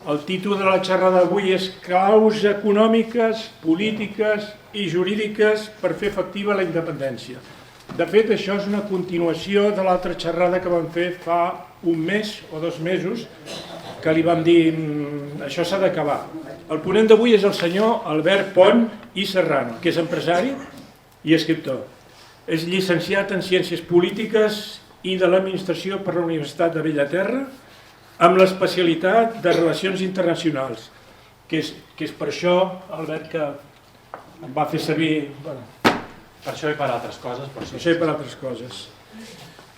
El títol de la xerrada d'avui és Claus econòmiques, polítiques i jurídiques per fer efectiva la independència. De fet, això és una continuació de l'altra xerrada que vam fer fa un mes o 2 mesos, que li vam dir això s'ha d'acabar. El ponent d'avui és el senyor Albert Pont i Serrano, que és empresari i escriptor. És llicenciat en Ciències Polítiques i de l'Administració per la Universitat de Bellaterra, amb l'especialitat de Relacions Internacionals, que és per això, Albert, que em va fer servir... Per això i per altres coses. Per això i per altres coses.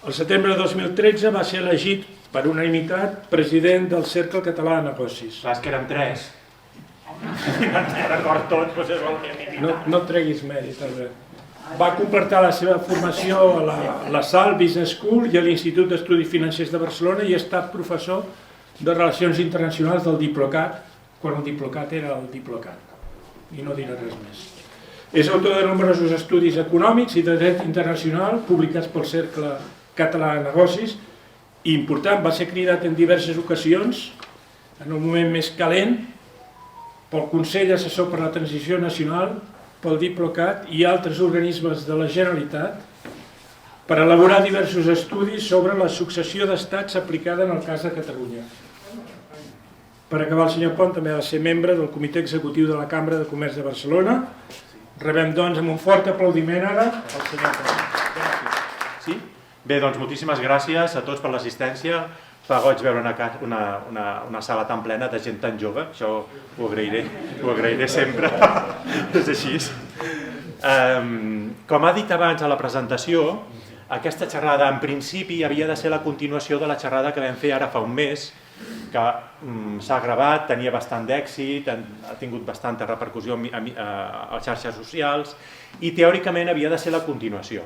El setembre de 2013 va ser elegit per unanimitat president del Cercle Català de Negocis. Clar, és que érem 3. Record tot, doncs és unanimitat. No treguis mèrit, Albert. Va completar la seva formació a la SAL Business School i a l'Institut d'Estudis Financers de Barcelona i ha estat professor de Relacions Internacionals del Diplocat, quan el Diplocat era el Diplocat, i no diré res més. És autor de nombrosos estudis econòmics i de dret internacional publicats pel Cercle Català de Negocis i, important, va ser cridat en diverses ocasions, en el moment més calent, pel Consell Assessor per la Transició Nacional, pel Diplocat i altres organismes de la Generalitat per elaborar diversos estudis sobre la successió d'estats aplicada en el cas de Catalunya. Per acabar, el senyor Pont també va ser membre del Comitè Executiu de la Cambra de Comerç de Barcelona. Rebem, doncs, amb un fort aplaudiment ara al senyor Pont. Sí? Bé, doncs moltíssimes gràcies a tots per l'assistència. Fa goig veure una sala tan plena de gent tan jove, això ho agrairé sempre, és així. Com ha dit abans a la presentació, aquesta xerrada en principi havia de ser la continuació de la xerrada que vam fer ara fa un mes, que s'ha gravat, tenia bastant d'èxit, ha tingut bastanta repercussió a les xarxes socials i teòricament havia de ser la continuació.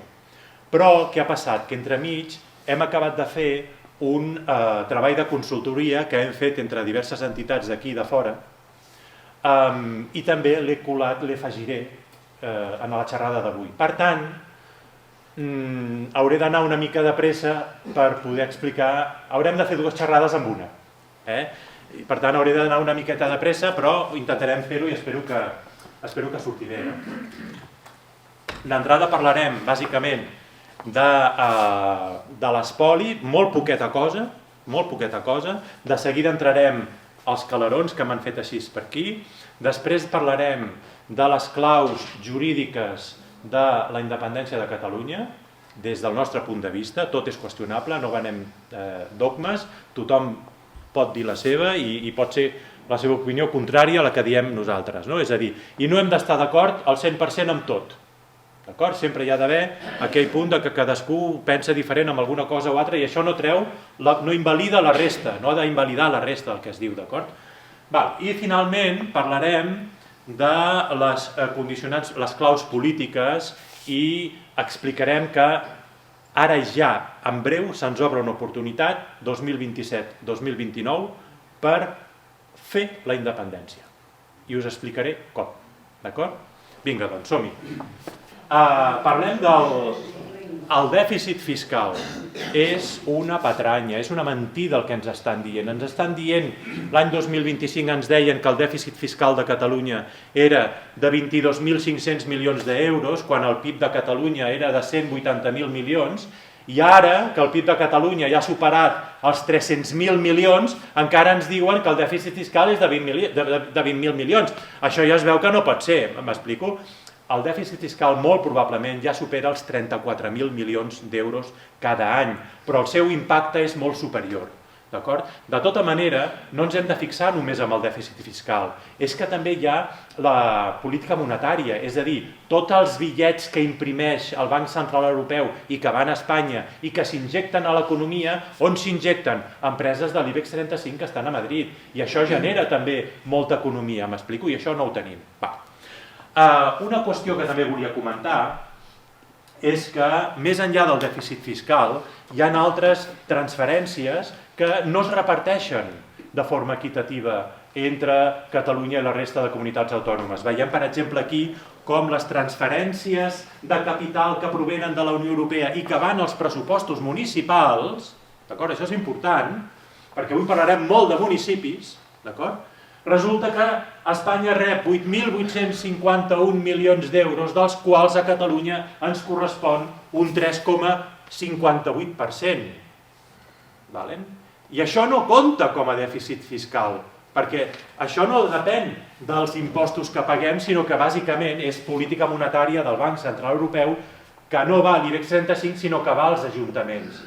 Però què ha passat? Que entremig hem acabat de fer un treball de consultoria que hem fet entre diverses entitats d'aquí i de fora i també l'he colat, l'afegiré en la xerrada d'avui. Per tant, hauré d'anar una mica de pressa per poder explicar, haurem de fer 2 xerrades amb una. Per tant, hauré d'anar una miqueta de pressa, però intentarem fer-ho i espero que surti bé. D'entrada parlarem, bàsicament, de l'espoli, molt poqueta cosa, de seguida entrarem als calerons que m'han fet així per aquí, després parlarem de les claus jurídiques de la independència de Catalunya, des del nostre punt de vista, tot és qüestionable, no venem dogmes, tothom pot dir la seva i pot ser la seva opinió contrària a la que diem nosaltres, és a dir, i no hem d'estar d'acord al 100% amb tot. Sempre hi ha d'haver aquell punt que cadascú pensa diferent amb alguna cosa o altra i això no invalida la resta, no ha d'invalidar la resta del que es diu, d'acord? I finalment parlarem de les condicionants, les claus polítiques i explicarem que ara ja, en breu, se'ns obre una oportunitat, 2027-2029, per fer la independència. I us explicaré com, d'acord? Vinga, doncs, som-hi. Parlem del dèficit fiscal. És una patranya, és una mentida el que ens estan dient. Ens estan dient, l'any 2025 ens deien que el dèficit fiscal de Catalunya era de 22.500 milions d'euros, quan el PIB de Catalunya era de 180.000 milions, i ara que el PIB de Catalunya ja ha superat els 300.000 milions, encara ens diuen que el dèficit fiscal és de 20.000 milions. Això ja es veu que no pot ser, m'explico? El dèficit fiscal molt probablement ja supera els 34.000 milions d'euros cada any, però el seu impacte és molt superior. De tota manera, no ens hem de fixar només en el dèficit fiscal, és que també hi ha la política monetària, és a dir, tots els bitllets que imprimeix el Banc Central Europeu i que van a Espanya i que s'injecten a l'economia, on s'injecten? Empreses de l'IBEX 35 que estan a Madrid, i això genera també molta economia, m'explico, i això no ho tenim. Una qüestió que també volia comentar és que, més enllà del dèficit fiscal, hi ha altres transferències que no es reparteixen de forma equitativa entre Catalunya i la resta de comunitats autònomes. Veiem, per exemple, aquí com les transferències de capital que provenen de la Unió Europea i que van als pressupostos municipals, d'acord, això és important, perquè avui parlarem molt de municipis, d'acord? Resulta que Espanya rep 8.851 milions d'euros, dels quals a Catalunya ens correspon un 3,58%. I això no compta com a dèficit fiscal, perquè això no depèn dels impostos que paguem, sinó que bàsicament és política monetària del Banc Central Europeu que no va a l'IBEX 35, sinó que va als ajuntaments.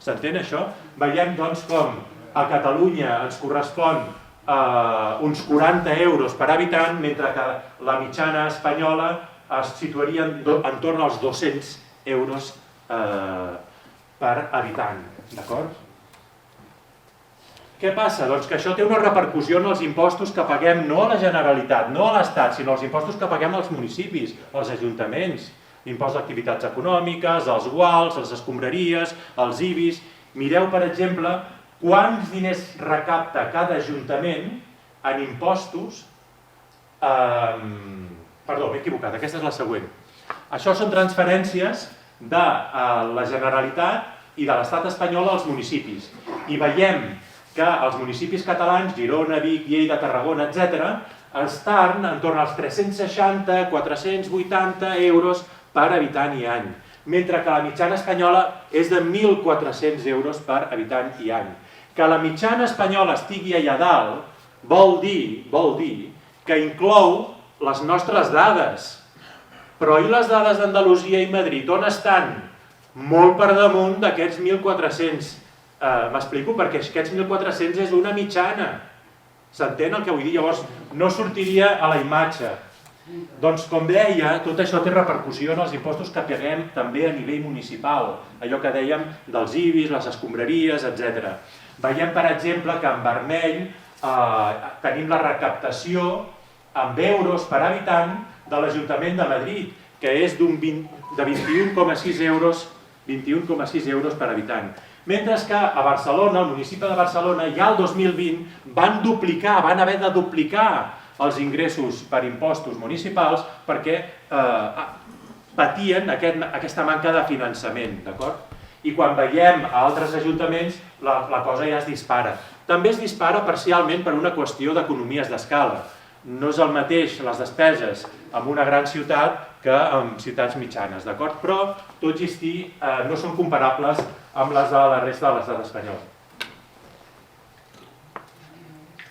S'entén això? Veiem doncs com a Catalunya ens correspon uns 40 euros per habitant, mentre que la mitjana espanyola es situaria entorn als 200 euros per habitant. D'acord? Què passa? Doncs que això té una repercussió en els impostos que paguem no a la Generalitat, no a l'Estat, sinó als impostos que paguem als municipis, als ajuntaments. Impost d'activitats econòmiques, els guals, les escombraries, els IBIs. Mireu, per exemple, quants diners recapta cada ajuntament en impostos... Perdó, m'he equivocat, aquesta és la següent. Això són transferències de la Generalitat i de l'Estat espanyol als municipis. I veiem que els municipis catalans, Girona, Vic, Lleida, Tarragona, etc., estan entorn als 360, 480 euros per habitant i any, mentre que la mitjana espanyola és de 1.400 euros per habitant i any. Que la mitjana espanyola estigui allà dalt vol dir que inclou les nostres dades. Però i les dades d'Andalusia i Madrid, on estan? Molt per damunt d'aquests 1.400. M'explico? Perquè aquests 1.400 és una mitjana. S'entén el que vull dir? Llavors, no sortiria a la imatge. Doncs, com deia, tot això té repercussió en els impostos que paguem també a nivell municipal. Allò que dèiem dels IBIs, les escombraries, etc. Veiem, per exemple, que en vermell tenim la recaptació en euros per habitant de l'Ajuntament de Madrid, que és de 21,6 euros per habitant. Mentre que a Barcelona, al municipi de Barcelona, ja el 2020 van haver de duplicar els ingressos per impostos municipals perquè patien aquesta manca de finançament, d'acord? I quan veiem a altres ajuntaments, la cosa ja es dispara. També es dispara parcialment per una qüestió d'economies d'escala. No és el mateix les despeses en una gran ciutat que en ciutats mitjanes, d'acord? Però, tot i així, no són comparables amb les de la resta de l'estat espanyol.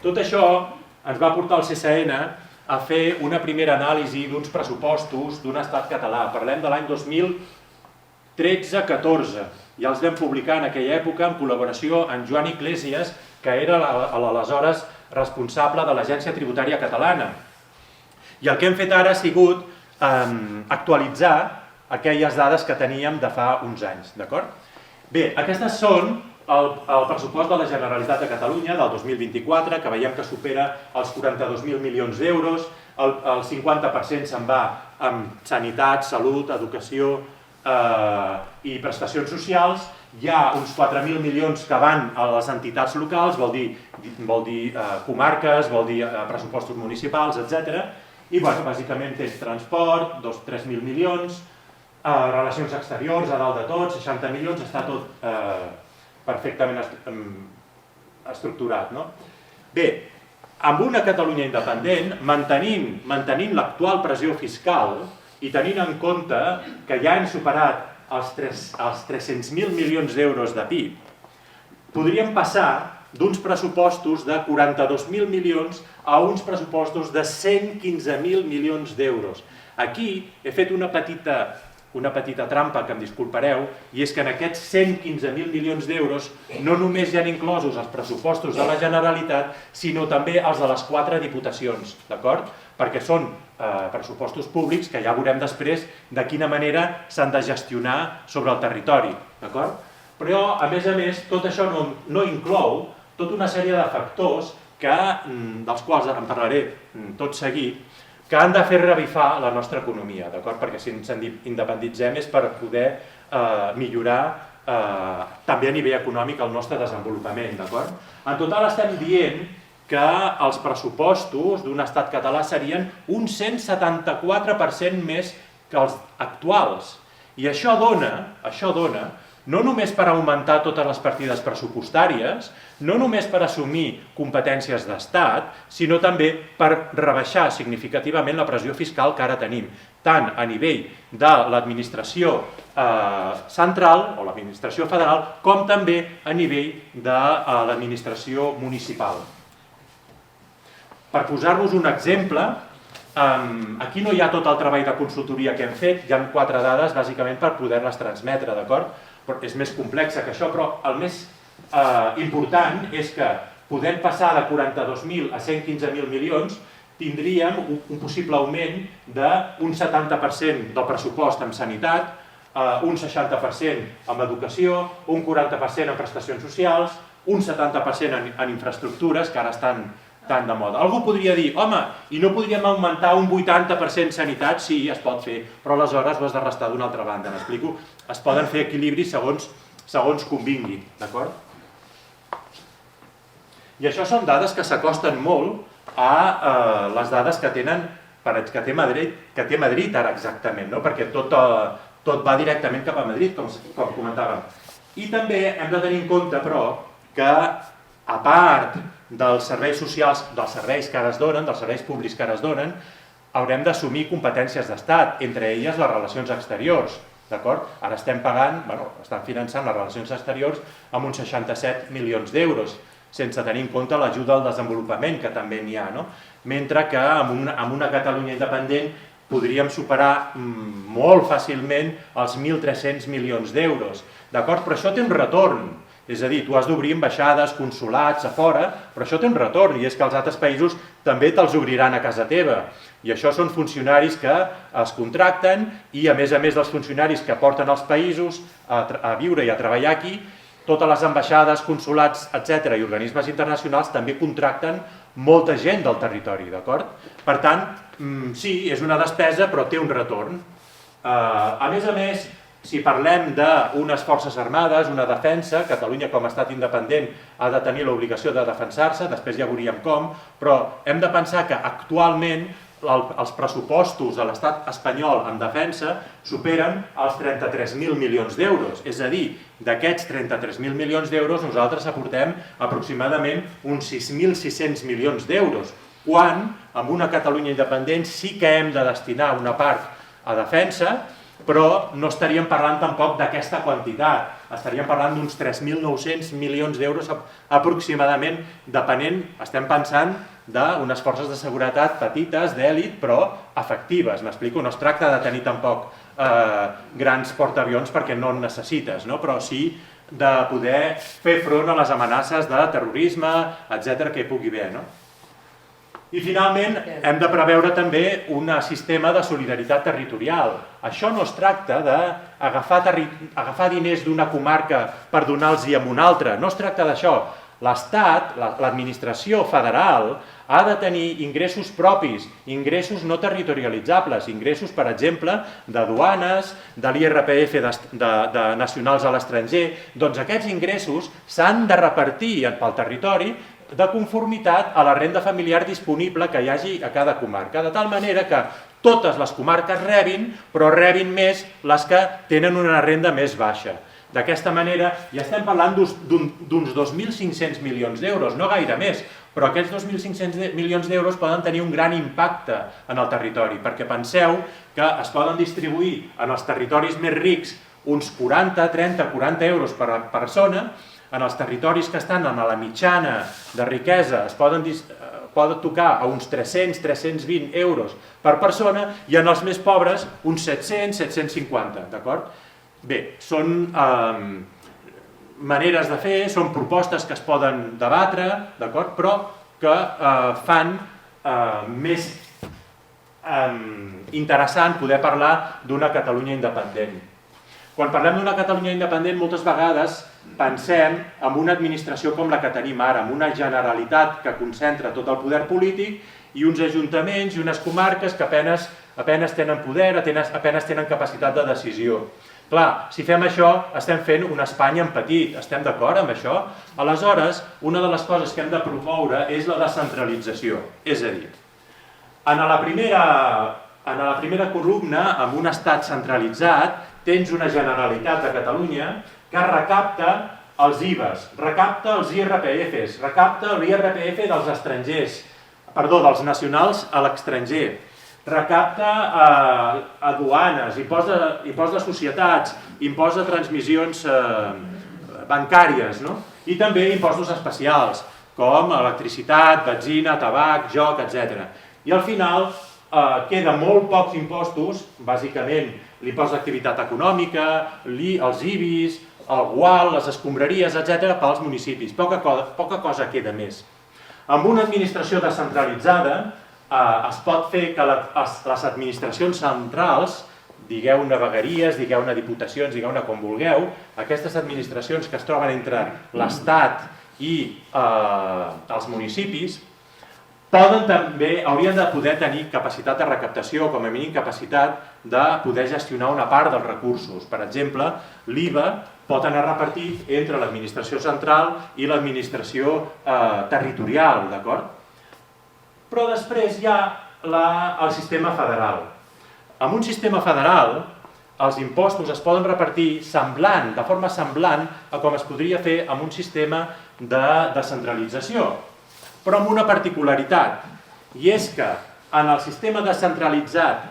Tot això ens va portar el CSN a fer una primera anàlisi d'uns pressupostos d'un estat català. Parlem de l'any 2013-14. Ja els vam publicar en aquella època en col·laboració amb Joan Iglesias, que era l'aleshores responsable de l'Agència Tributària Catalana. I el que hem fet ara ha sigut actualitzar aquelles dades que teníem de fa uns anys, d'acord? Bé, aquestes són el pressupost de la Generalitat de Catalunya del 2024, que veiem que supera els 42.000 milions d'euros, el 50% se'n va amb sanitat, salut, educació i prestacions socials, hi ha uns 4.000 milions que van a les entitats locals, vol dir comarques, vol dir pressupostos municipals, etc. I bàsicament tens transport, 3.000 milions, relacions exteriors, a dalt de tot, 60 milions, està tot perfectament estructurat. Bé, amb una Catalunya independent, mantenint l'actual pressió fiscal i tenint en compte que ja hem superat els 300.000 milions d'euros de PIB, podríem passar d'uns pressupostos de 42.000 milions a uns pressupostos de 115.000 milions d'euros. Aquí he fet una petita trampa, que em disculpareu, i és que en aquests 115.000 milions d'euros no només hi ha inclosos els pressupostos de la Generalitat, sinó també els de les 4 diputacions, d'acord? Perquè són pressupostos públics que ja veurem després de quina manera s'han de gestionar sobre el territori, d'acord? Però, a més, tot això no inclou tota una sèrie de factors dels quals en parlaré tot seguit, que han de fer revifar la nostra economia, d'acord? Perquè si ens independitzem és per poder millorar també a nivell econòmic el nostre desenvolupament, d'acord? En total estem dient que els pressupostos d'un estat català serien un 174% més que els actuals. I això dona no només per augmentar totes les partides pressupostàries, no només per assumir competències d'Estat, sinó també per rebaixar significativament la pressió fiscal que ara tenim, tant a nivell de l'administració central o l'administració federal, com també a nivell de l'administració municipal. Per posar-vos un exemple, aquí no hi ha tot el treball de consultoria que hem fet, hi ha 4 dades bàsicament per poder-les transmetre, d'acord? És més complexa que això, però el més important és que podent passar de 42.000 a 115.000 milions tindríem un possible augment d'un 70% del pressupost en sanitat, un 60% en educació, un 40% en prestacions socials, un 70% en infraestructures, que ara estan tan de moda. Algú podria dir, home, i no podríem augmentar un 80% sanitat? Sí, es pot fer, però aleshores ho has de restar d'una altra banda, m'explico? Es poden fer equilibris segons convingui, d'acord? I això són dades que s'acosten molt a les dades que té Madrid ara exactament, no? Perquè tot va directament cap a Madrid, com comentàvem. I també hem de tenir en compte, però, que a part dels serveis socials, dels serveis que ara es donen, dels serveis públics que ara es donen, haurem d'assumir competències d'Estat, entre elles les relacions exteriors, d'acord? Ara estem finançant les relacions exteriors amb uns 67 milions d'euros, sense tenir en compte l'ajuda al desenvolupament, que també n'hi ha, no? Mentre que amb una Catalunya independent podríem superar molt fàcilment els 1.300 milions d'euros, d'acord? Però això té un retorn. És a dir, tu has d'obrir ambaixades, consulats a fora, però això té un retorn, i és que els altres països també te'ls obriran a casa teva. I això són funcionaris que es contracten i, a més dels funcionaris que porten als països a viure i a treballar aquí, totes les ambaixades, consulats, etc. i organismes internacionals també contracten molta gent del territori, d'acord? Per tant, sí, és una despesa, però té un retorn. A més, si parlem d'unes forces armades, una defensa, Catalunya com a estat independent ha de tenir l'obligació de defensar-se, després ja veuríem com, però hem de pensar que actualment els pressupostos de l'estat espanyol en defensa superen els 33.000 milions d'euros. És a dir, d'aquests 33.000 milions d'euros nosaltres aportem aproximadament uns 6.600 milions d'euros, quan amb una Catalunya independent sí que hem de destinar una part a defensa, però no estaríem parlant tampoc d'aquesta quantitat, estaríem parlant d'uns 3.900 milions d'euros aproximadament, depenent, estem pensant d'unes forces de seguretat petites, d'èlit, però efectives, m'explico? No es tracta de tenir tampoc grans portaavions perquè no en necessites, però sí de poder fer front a les amenaces de terrorisme, etc. que hi pugui haver. I finalment hem de preveure també un sistema de solidaritat territorial. Això no es tracta d'agafar diners d'una comarca per donar-los-hi a una altra, no es tracta d'això. L'Estat, l'administració federal, ha de tenir ingressos propis, ingressos no territorialitzables, ingressos, per exemple, de duanes, de l'IRPF de nacionals a l'estranger. Doncs aquests ingressos s'han de repartir pel territori de conformitat a la renda familiar disponible que hi hagi a cada comarca, de tal manera que totes les comarques rebin, però rebin més les que tenen una renda més baixa. D'aquesta manera, ja estem parlant d'uns 2.500 milions d'euros, no gaire més, però aquests 2.500 milions d'euros poden tenir un gran impacte en el territori, perquè penseu que es poden distribuir en els territoris més rics uns 40, 30, 40 euros per persona, en els territoris que estan en la mitjana de riquesa es poden tocar a uns 300, 320 euros per persona i en els més pobres uns 700, 750, d'acord? Bé, són maneres de fer, són propostes que es poden debatre, d'acord? Però que fan més interessant poder parlar d'una Catalunya independent. Quan parlem d'una Catalunya independent, moltes vegades pensem en una administració com la que tenim ara, amb una Generalitat que concentra tot el poder polític i uns ajuntaments i unes comarques que apenes tenen poder, apenes tenen capacitat de decisió. Clar, si fem això, estem fent una Espanya en petit, estem d'acord amb això? Aleshores, una de les coses que hem de promoure és la descentralització. És a dir, en la primera columna, amb un estat centralitzat, tens una Generalitat de Catalunya que recapta els IVAs, recapta els IRPFs, recapta l'IRPF dels estrangers, dels nacionals a l'estranger, recapta aduanes, impost de societats, impost de transmissions bancàries, no? I també impostos especials, com electricitat, benzina, tabac, joc, etc. I al final queden molt pocs impostos, bàsicament l'impost d'activitat econòmica, els IBIs, el gual, les escombraries, etc., pels municipis. Poca cosa queda més. Amb una administració descentralitzada es pot fer que les administracions centrals, digueu-ne vegueries, digueu-ne diputacions, digueu-ne com vulgueu, aquestes administracions que es troben entre l'Estat i els municipis, haurien de poder tenir capacitat de recaptació, com a mínim capacitat de poder gestionar una part dels recursos. Per exemple, l'IVA pot anar repartit entre l'administració central i l'administració territorial, d'acord? Però després hi ha el sistema federal. En un sistema federal, els impostos es poden repartir de forma semblant a com es podria fer amb un sistema de descentralització, però amb una particularitat, i és que en el sistema descentralitzat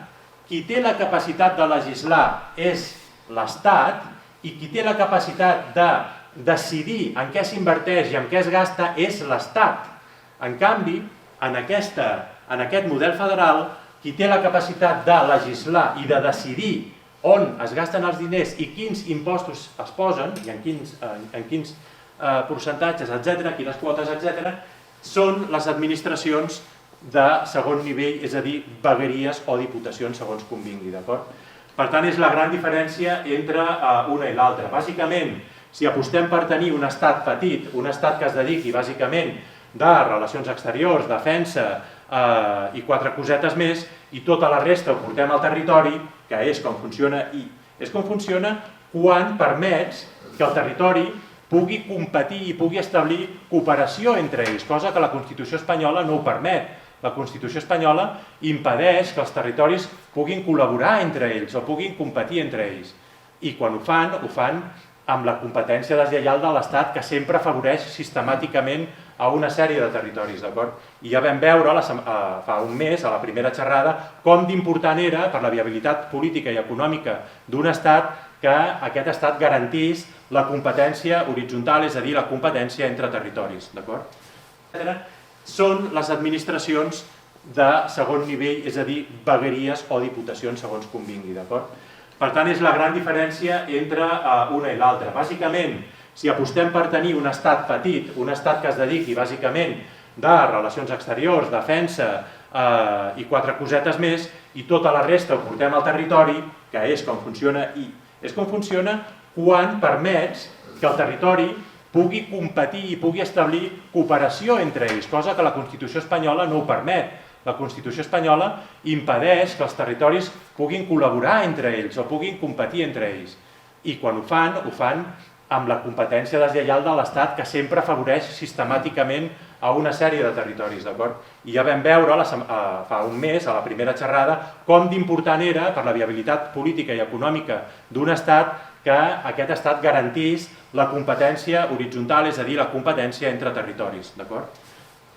qui té la capacitat de legislar és l'Estat i qui té la capacitat de decidir en què s'inverteix i en què es gasta és l'Estat. En canvi, en aquest model federal, qui té la capacitat de legislar i de decidir on es gasten els diners i quins impostos es posen i en quins percentatges, etc., quines quotes, etc., són les administracions de segon nivell, és a dir, vegueries o diputacions, segons convingui, d'acord? Per tant, és la gran diferència entre una i l'altra. Bàsicament, si apostem per tenir un estat petit, un estat que es dediqui bàsicament de relacions exteriors, defensa i 4 cosetes més, i tota la resta ho portem al territori, que és com funciona, i és com funciona quan permets que el territori pugui competir i pugui establir cooperació entre ells, cosa que la Constitució espanyola no ho permet. La Constitució espanyola impedeix que els territoris puguin col·laborar entre ells o puguin competir entre ells. I quan ho fan amb la competència deslleial de l'Estat, que sempre afavoreix sistemàticament a una sèrie de territoris, d'acord? I ja vam veure fa un mes, a la primera xerrada, com d'important era per la viabilitat política i econòmica d'un estat que aquest estat garantís la competència horitzontal, és a dir, la competència entre territoris, d'acord? Són les administracions de segon nivell, és a dir, vegueries o diputacions, segons convingui, d'acord? Per tant, és la gran diferència entre una i l'altra. Bàsicament, si apostem per tenir un estat petit, un estat que es dediqui bàsicament de relacions exteriors, defensa i 4 cosetes més, i tota la resta ho portem al territori, que és com funciona, i és com funciona quan permets que el territori pugui competir i pugui establir cooperació entre ells, cosa que la Constitució espanyola no ho permet. La Constitució espanyola impedeix que els territoris puguin col·laborar entre ells o puguin competir entre ells. I quan ho fan amb la competència deslleial de l'Estat, que sempre afavoreix sistemàticament a una sèrie de territoris, d'acord? I ja vam veure fa un mes, a la primera xerrada, com d'important era per la viabilitat política i econòmica d'un estat que aquest estat garantís la competència horitzontal, és a dir, la competència entre territoris, d'acord?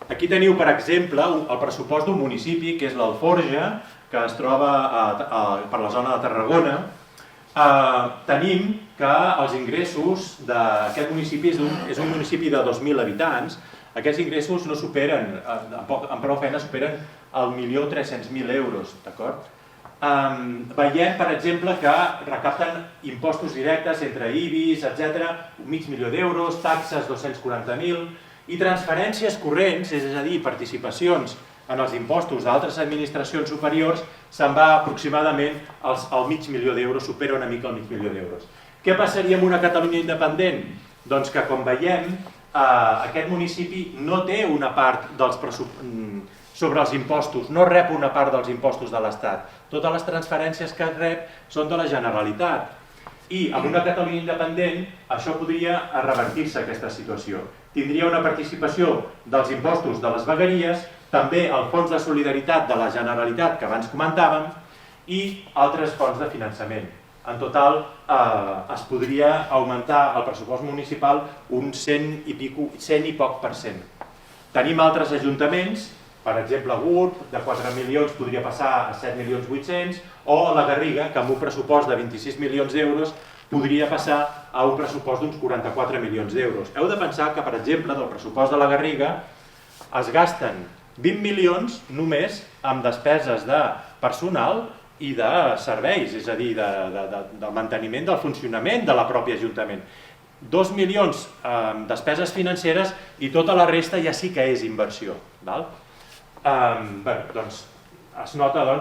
Aquí teniu, per exemple, el pressupost d'un municipi, que és l'Alforja, que es troba per la zona de Tarragona. Tenim que els ingressos d'aquest municipi és un municipi de 2.000 habitants. Aquests ingressos no superen, amb prou feina superen el 1.300.000 euros, d'acord? Veiem, per exemple, que recapten impostos directes entre IBIs, etc., 500.000 d'euros, taxes 240.000, i transferències corrents, és a dir, participacions en els impostos d'altres administracions superiors, se'n va aproximadament al 500.000 d'euros, supera una mica el 500.000 d'euros. Què passaria amb una Catalunya independent? Doncs que, com veiem, aquest municipi no té una part sobre els impostos, no rep una part dels impostos de l'Estat. Totes les transferències que rep són de la Generalitat. I amb una Catalunya independent això podria revertir-se, aquesta situació. Tindria una participació dels impostos de les vegueries, també el fons de solidaritat de la Generalitat que abans comentàvem i altres fonts de finançament. En total es podria augmentar el pressupost municipal un 100 i poc %. Tenim altres ajuntaments, per exemple Gurb, de 4 milions podria passar a 7.800.000, o la Garriga, que amb un pressupost de 26 milions d'euros podria passar a un pressupost d'uns 44 milions d'euros. Heu de pensar que, per exemple, del pressupost de la Garriga es gasten 20 milions només amb despeses de personal i de serveis, és a dir, del manteniment del funcionament de la pròpia Ajuntament. 2 milions en despeses financeres i tota la resta ja sí que és inversió. Es nota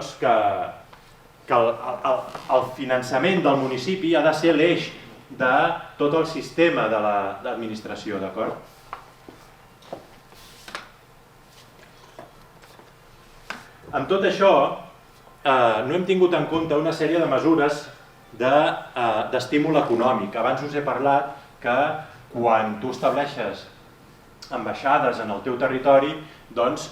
que el finançament del municipi ha de ser l'eix de tot el sistema de l'administració, d'acord? Amb tot això, no hem tingut en compte una sèrie de mesures d'estímul econòmic. Abans us he parlat que quan tu estableixes ambaixades en el teu territori, doncs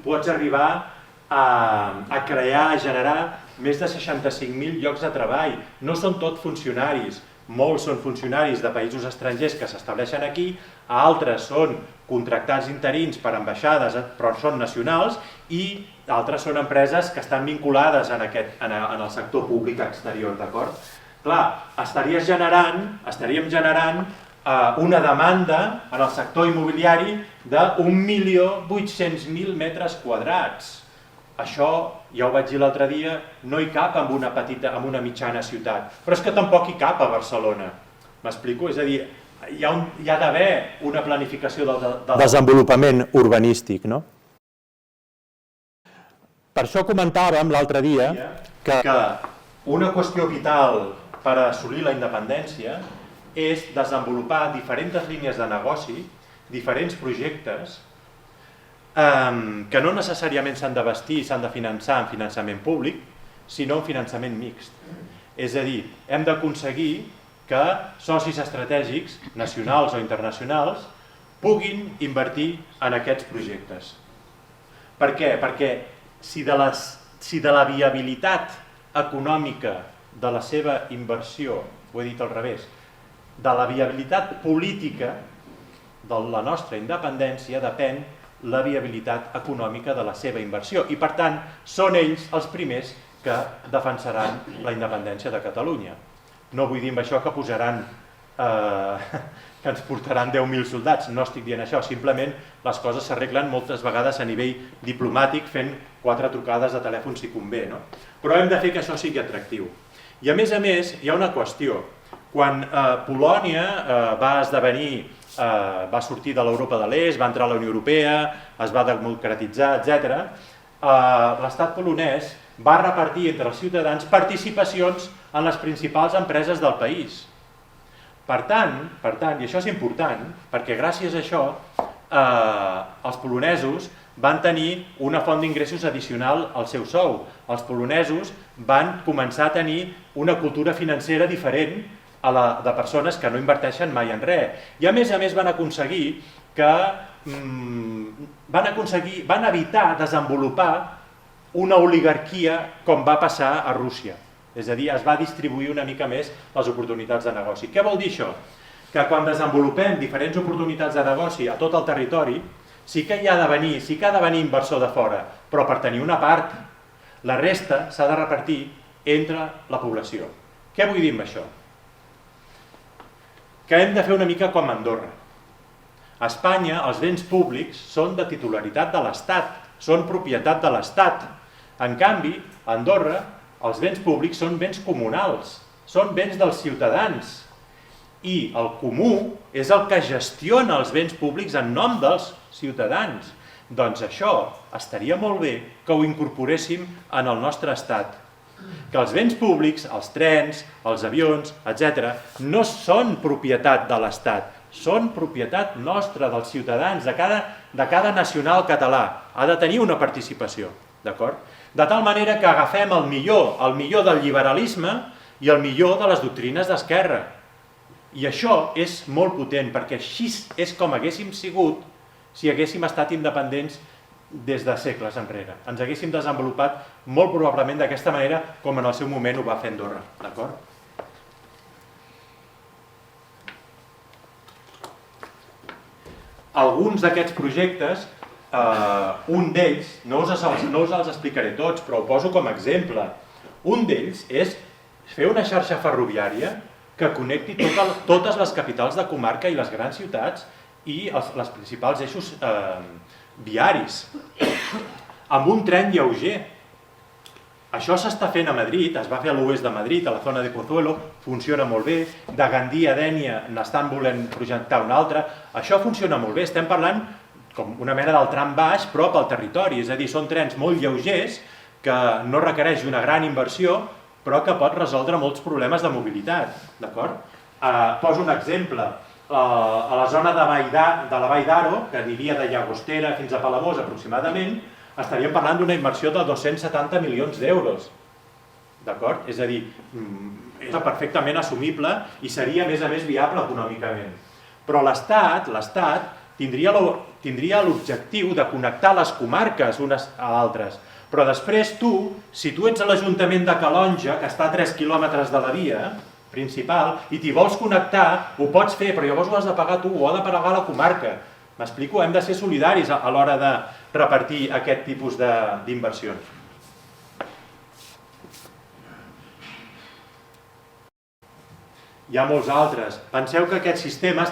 pots arribar a crear, a generar més de 65.000 llocs de treball. No són tots funcionaris, molts són funcionaris de països estrangers que s'estableixen aquí, altres són contractats interins per ambaixades però són nacionals i altres són empreses que estan vinculades en el sector públic exterior, d'acord? Clar, estaríem generant una demanda en el sector immobiliari de 1.800.000 metres quadrats. Això, ja ho vaig dir l'altre dia, no hi cap en una mitjana ciutat, però és que tampoc hi cap a Barcelona. M'explico? És a dir, hi ha d'haver una planificació del desenvolupament urbanístic, no? Per això comentàvem l'altre dia que una qüestió vital per assolir la independència és desenvolupar diferents línies de negoci, diferents projectes, que no necessàriament s'han de vestir i s'han de finançar en finançament públic, sinó en finançament mixt. És a dir, hem d'aconseguir que socis estratègics, nacionals o internacionals, puguin invertir en aquests projectes. Per què? Perquè si de la viabilitat econòmica de la seva inversió, ho he dit al revés, de la viabilitat política de la nostra independència depèn la viabilitat econòmica de la seva inversió i, per tant, són ells els primers que defensaran la independència de Catalunya. No vull dir amb això que que ens portaran 10.000 soldats, no estic dient això, simplement les coses s'arreglen moltes vegades a nivell diplomàtic fent 4 trucades de telèfon si convé, no? Però hem de fer que això sigui atractiu. I a més, hi ha una qüestió. Quan Polònia va sortir de l'Europa de l'Est, va entrar a la Unió Europea, es va democratitzar, etc., l'estat polonès va repartir entre els ciutadans participacions en les principals empreses del país. Per tant, i això és important, perquè gràcies a això els polonesos van tenir una font d'ingressos addicional al seu sou. Els polonesos van començar a tenir una cultura financera diferent a la de persones que no inverteixen mai en res. I a més van evitar desenvolupar una oligarquia com va passar a Rússia. És a dir, es va distribuir una mica més les oportunitats de negoci. Què vol dir això? Que quan desenvolupem diferents oportunitats de negoci a tot el territori, sí que ha de venir inversor de fora, però per tenir una part, la resta s'ha de repartir entre la població. Què vull dir amb això? Que hem de fer una mica com a Andorra. A Espanya els béns públics són de titularitat de l'Estat, són propietat de l'Estat. En canvi, a Andorra els béns públics són béns comunals, són béns dels ciutadans. I el comú és el que gestiona els béns públics en nom dels ciutadans. Doncs això estaria molt bé que ho incorporéssim en el nostre estat. Que els béns públics, els trens, els avions, etc., no són propietat de l'Estat, són propietat nostra, dels ciutadans, de cada nacional català. Ha de tenir una participació, d'acord? De tal manera que agafem el millor del liberalisme i el millor de les doctrines d'esquerra. I això és molt potent, perquè així és com haguéssim sigut si haguéssim estat independents des de segles enrere. Ens haguéssim desenvolupat molt probablement d'aquesta manera com en el seu moment ho va fer Andorra, d'acord? alguns d'aquests projectes, un d'ells, no us els explicaré tots, però ho poso com a exemple. Un d'ells és fer una xarxa ferroviària que connecti totes les capitals de comarca i les grans ciutats i els principals eixos viaris, amb un tren lleuger. Això s'està fent a Madrid, es va fer a l'oest de Madrid, a la zona de Pozuelo, funciona molt bé. De Gandhi a Dénia n'estan volent projectar un altre. Això funciona molt bé, estem parlant com una mena del tram baix, però pel territori, és a dir, són trens molt lleugers que no requereix una gran inversió, però que pot resoldre molts problemes de mobilitat, d'acord? Poso un exemple. A la zona de la Vall d'Aro, que aniria de Llagostera fins a Palamós aproximadament, estaríem parlant d'una inversió de 270 milions d'euros, d'acord? És a dir, és perfectament assumible i seria, a més, viable econòmicament. Però l'Estat tindria l'objectiu de connectar les comarques unes a altres. Però després si tu ets a l'Ajuntament de Calonja, que està a 3 quilòmetres de la via principal, i t'hi vols connectar, ho pots fer, però llavors ho has de pagar tu, ho ha de pagar la comarca. M'explico? Hem de ser solidaris a l'hora de repartir aquest tipus d'inversions. Hi ha molts altres. Penseu que aquest sistema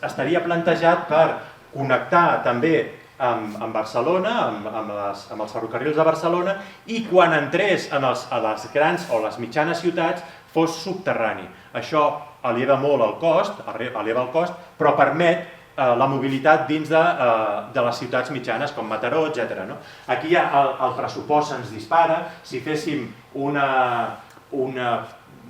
estaria plantejat per connectar també amb Barcelona, amb els ferrocarrils de Barcelona, i quan entrés a les grans o les mitjanes ciutats fos subterrani. Això eleva molt el cost, però permet la mobilitat dins de les ciutats mitjanes, com Mataró, etc. Aquí el pressupost se'ns dispara. Si féssim un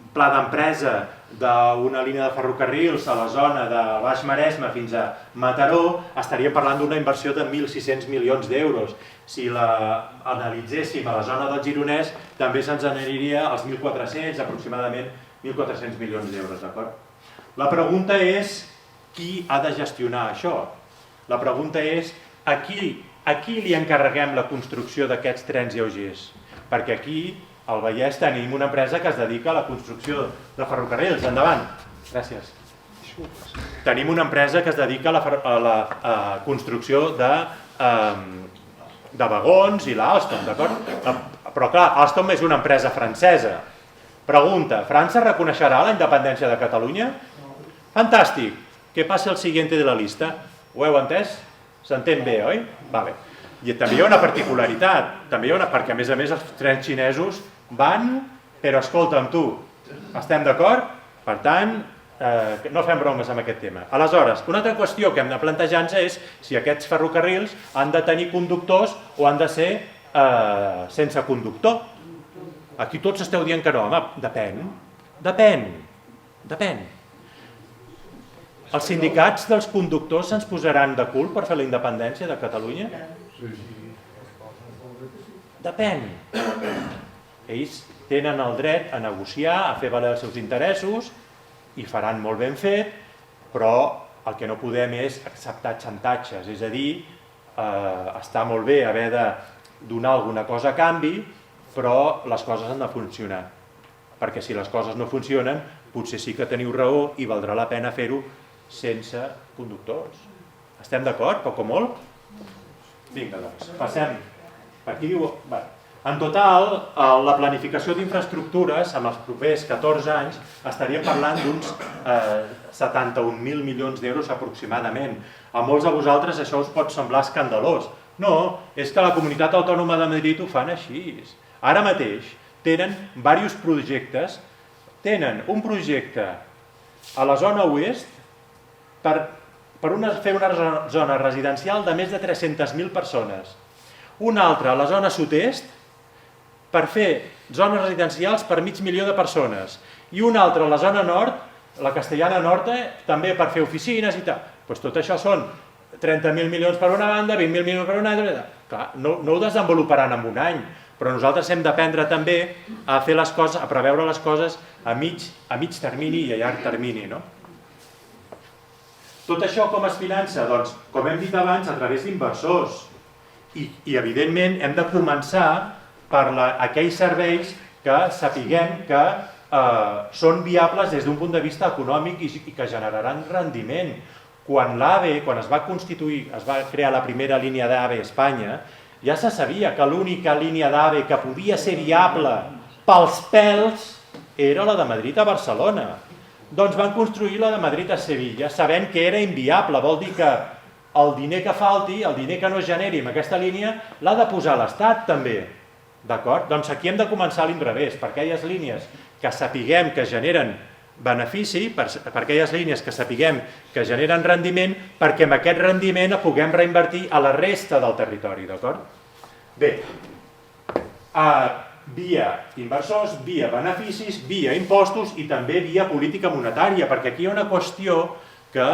pla d'empresa d'una línia de ferrocarrils a la zona de Baix Maresme fins a Mataró, estaríem parlant d'una inversió de 1.600 milions d'euros. Si l'analitzéssim a la zona del Gironès, també se'ns aniria als 1.400, aproximadament 1.400 milions d'euros, d'acord? La pregunta és qui ha de gestionar això? La pregunta és a qui li encarreguem la construcció d'aquests trens lleugers? Perquè aquí al Vallès tenim una empresa que es dedica a la construcció de ferrocarrils. Endavant. Gràcies. Tenim una empresa que es dedica a la construcció de vagons i l'Alstom, d'acord? Però clar, Alstom és una empresa francesa. Pregunta, França reconeixerà la independència de Catalunya? Fantàstic. Què passa al siguiente de la lista? Ho heu entès? S'entén bé, oi? Vale. I també hi ha una particularitat, perquè a més els trens xinesos van, però escolta'm tu, estem d'acord? Per tant, no fem bromes amb aquest tema. Aleshores, una altra qüestió que hem de plantejar-nos és si aquests ferrocarrils han de tenir conductors o han de ser sense conductor. Aquí tots esteu dient que no, home, depèn. Els sindicats dels conductors se'ns posaran de cul per fer la independència de Catalunya? Depèn. Ells tenen el dret a negociar, a fer valer els seus interessos i faran molt ben fet, però el que no podem és acceptar xantatges, és a dir, està molt bé haver de donar alguna cosa a canvi, però les coses han de funcionar. Perquè si les coses no funcionen, potser sí que teniu raó i valdrà la pena fer-ho sense conductors. Estem d'acord, poc o molt? Vinga, doncs, passem. Aquí diu... En total, la planificació d'infraestructures en els propers 14 anys estaríem parlant d'uns 71.000 milions d'euros aproximadament. A molts de vosaltres això us pot semblar escandalós. No, és que la Comunitat Autònoma de Madrid ho fan així. Ara mateix tenen diversos projectes. Tenen un projecte a la zona oest per fer una zona residencial de més de 300.000 persones. Un altre a la zona sud-est per fer zones residencials per 500.000 de persones. I un altre a la zona nord, la Castellana Norte, també per fer oficines i tal. Doncs tot això són 30.000 milions per una banda, 20.000 milions per una altra. Clar, no ho desenvoluparan en un any, però nosaltres hem d'aprendre també a fer les coses, a preveure les coses a mig termini i a llarg termini, no? Tot això com es finança? Doncs, com hem dit abans, a través d'inversors. I evidentment, hem de començar per aquells serveis que sapiguem que són viables des d'un punt de vista econòmic i que generaran rendiment. quan l'AVE, quan es va constituir, es va crear la primera línia d'AVE a Espanya, ja se sabia que l'única línia d'AVE que podia ser viable pels pèls era la de Madrid a Barcelona. Doncs van construir la de Madrid a Sevilla, sabent que era inviable. Vol dir que el diner que falti, el diner que no es generi en aquesta línia, l'ha de posar l'Estat també. D'acord? Doncs aquí hem de començar a l'inrevés, per aquelles línies que sapiguem que generen benefici, per aquelles línies que sapiguem que generen rendiment, perquè amb aquest rendiment puguem reinvertir a la resta del territori, d'acord? Bé, via inversors, via beneficis, via impostos i també via política monetària, perquè aquí hi ha una qüestió que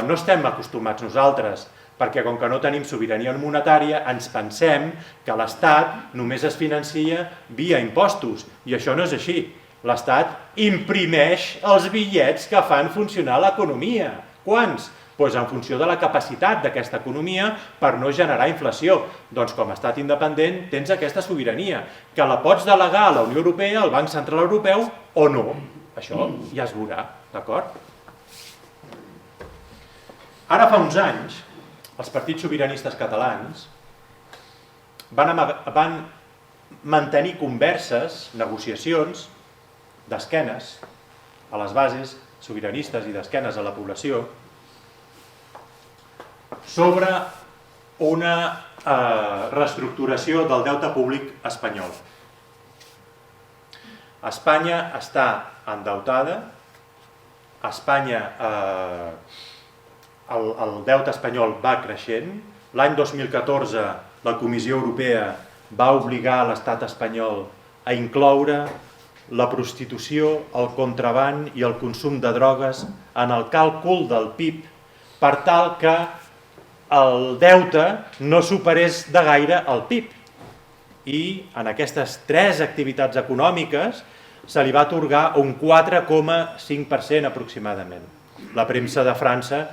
no estem acostumats nosaltres, perquè com que no tenim sobirania monetària ens pensem que l'Estat només es financia via impostos, i això no és així. L'Estat imprimeix els bitllets que fan funcionar l'economia. Quants? Doncs en funció de la capacitat d'aquesta economia per no generar inflació. Doncs com a estat independent tens aquesta sobirania, que la pots delegar a la Unió Europea, al Banc Central Europeu o no. Això ja es veurà, d'acord? Ara fa uns anys, els partits sobiranistes catalans van mantenir converses, negociacions, d'esquenes a les bases sobiranistes i d'esquenes a la població sobre una reestructuració del deute públic espanyol. Espanya està endeutada, Espanya, el deute espanyol va creixent, l'any 2014 la Comissió Europea va obligar l'estat espanyol a incloure la prostitució, el contraban i el consum de drogues en el càlcul del PIB per tal que el deute no superés de gaire el PIB. I en aquestes tres activitats econòmiques se li va atorgar un 4,5% aproximadament. La premsa de França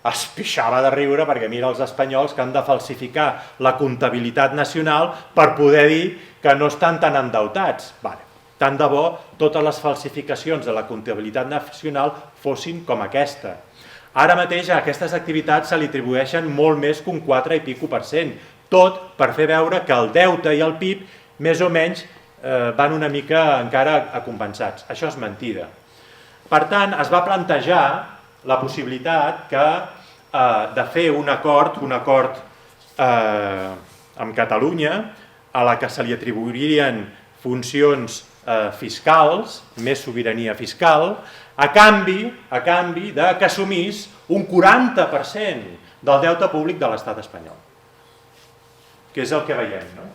es pixava de riure perquè mira els espanyols que han de falsificar la comptabilitat nacional per poder dir que no estan tan endeutats. Tant de bo totes les falsificacions de la comptabilitat nacional fossin com aquesta. Ara mateix a aquestes activitats se li atribueixen molt més que un 4 i pico %, tot per fer veure que el deute i el PIB més o menys van una mica encara compensats. Això és mentida. Per tant, es va plantejar la possibilitat de fer un acord amb Catalunya a la que se li atribuirien funcions fiscals, més sobirania fiscal, a canvi que assumís un 40% del deute públic de l'estat espanyol. Que és el que veiem, no?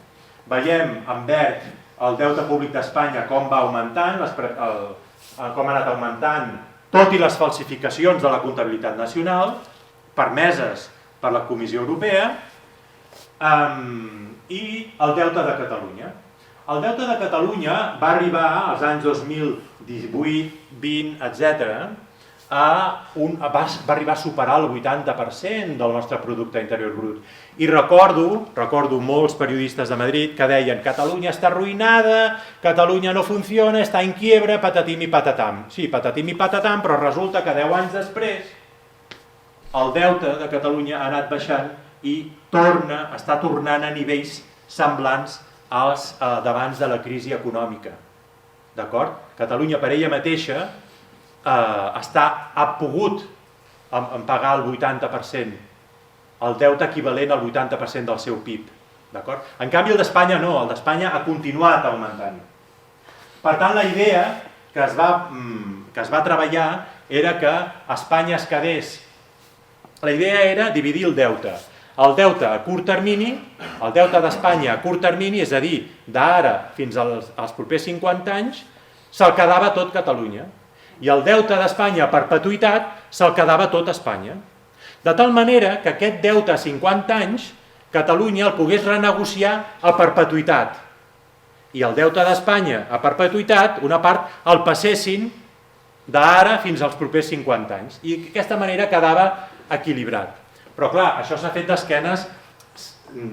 Veiem en verd el deute públic d'Espanya com va augmentant, com ha anat augmentant, tot i les falsificacions de la comptabilitat nacional, permeses per la Comissió Europea, i el deute de Catalunya. El deute de Catalunya va arribar als anys 2018, 20, etc. Va arribar a superar el 80% del nostre producte interior brut. I recordo molts periodistes de Madrid que deien Catalunya està arruïnada, Catalunya no funciona, està en quiebra, patatim i patatam. Sí, patatim i patatam, però resulta que 10 anys després el deute de Catalunya ha anat baixant i està tornant a nivells semblants als d'abans de la crisi econòmica. D'acord? Catalunya per ella mateixa ha pogut pagar el 80%, el deute equivalent al 80% del seu PIB. D'acord? En canvi el d'Espanya no, el d'Espanya ha continuat augmentant. Per tant la idea que es va treballar era que Espanya es quedés. La idea era dividir el deute. El deute a curt termini, el deute d'Espanya a curt termini, és a dir, d'ara fins als propers 50 anys, se'l quedava tot Catalunya. I el deute d'Espanya a perpetuïtat se'l quedava tot Espanya. De tal manera que aquest deute a 50 anys, Catalunya el pogués renegociar a perpetuïtat. I el deute d'Espanya a perpetuïtat, una part, el passessin d'ara fins als propers 50 anys. I d'aquesta manera quedava equilibrat. Però clar, això s'ha fet d'esquenes,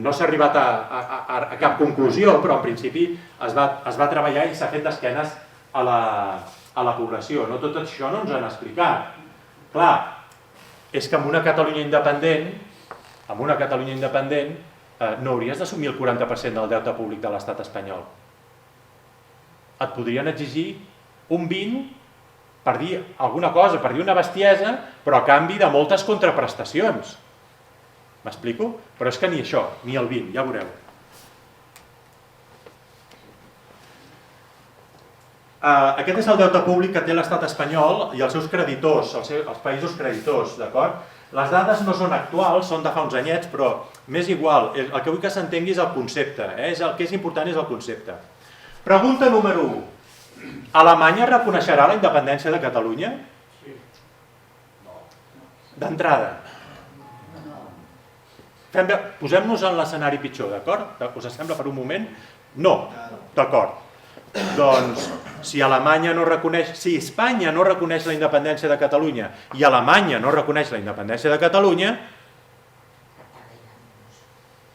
no s'ha arribat a cap conclusió, però en principi es va treballar i s'ha fet d'esquenes a la població. No tot això no ens ho han explicat. Clar, és que amb una Catalunya independent, no hauries d'assumir el 40% del deute públic de l'estat espanyol. Et podrien exigir un 20% per dir alguna cosa, per dir una bestiesa, però a canvi de moltes contraprestacions. M'explico? Però és que ni això, ni el 20%, ja veureu. Aquest és el deute públic que té l'estat espanyol i els seus creditors, els països creditors, d'acord? Les dades no són actuals, són de fa uns anyets, però m'és igual. El que vull que s'entengui és el concepte. El que és important és el concepte. Pregunta número 1. Alemanya reconeixerà la independència de Catalunya? Sí. No. D'entrada. Posem-nos en l'escenari pitjor, d'acord? Us sembla per un moment? No. D'acord. Doncs, si Espanya no reconeix la independència de Catalunya i Alemanya no reconeix la independència de Catalunya,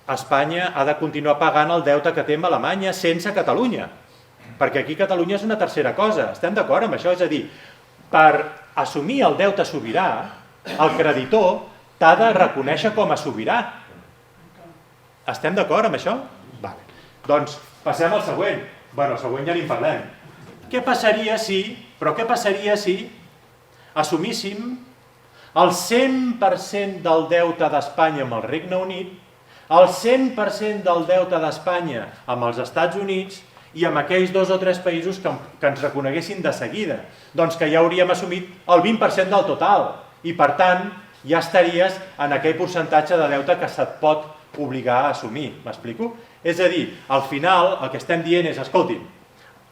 Espanya ha de continuar pagant el deute que té amb Alemanya sense Catalunya. Perquè aquí Catalunya és una tercera cosa. Estem d'acord amb això? És a dir, per assumir el deute sobirà, el creditor t'ha de reconèixer com a sobirà. Estem d'acord amb això? Vale. Doncs passem al següent. Bueno, el següent ja n'hi parlem. Què passaria si assumíssim el 100% del deute d'Espanya amb el Regne Unit, el 100% del deute d'Espanya amb els Estats Units i amb aquells 2 o 3 països que ens reconeguessin de seguida? Doncs que ja hauríem assumit el 20% del total i, per tant, ja estaries en aquell percentatge de deute que se't pot obligar a assumir. M'explico? És a dir, al final el que estem dient és, escolti'm,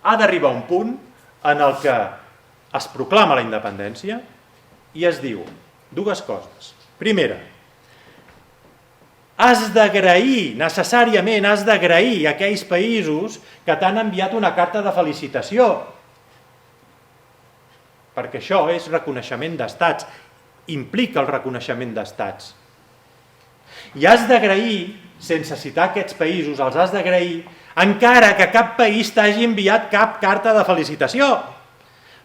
ha d'arribar un punt en el que es proclama la independència i es diu 2 coses. Primera, necessàriament has d'agrair a aquells països que t'han enviat una carta de felicitació, perquè això és reconeixement d'estats, implica el reconeixement d'estats. I has d'agrair, sense citar aquests països, els has d'agrair, encara que cap país t'hagi enviat cap carta de felicitació,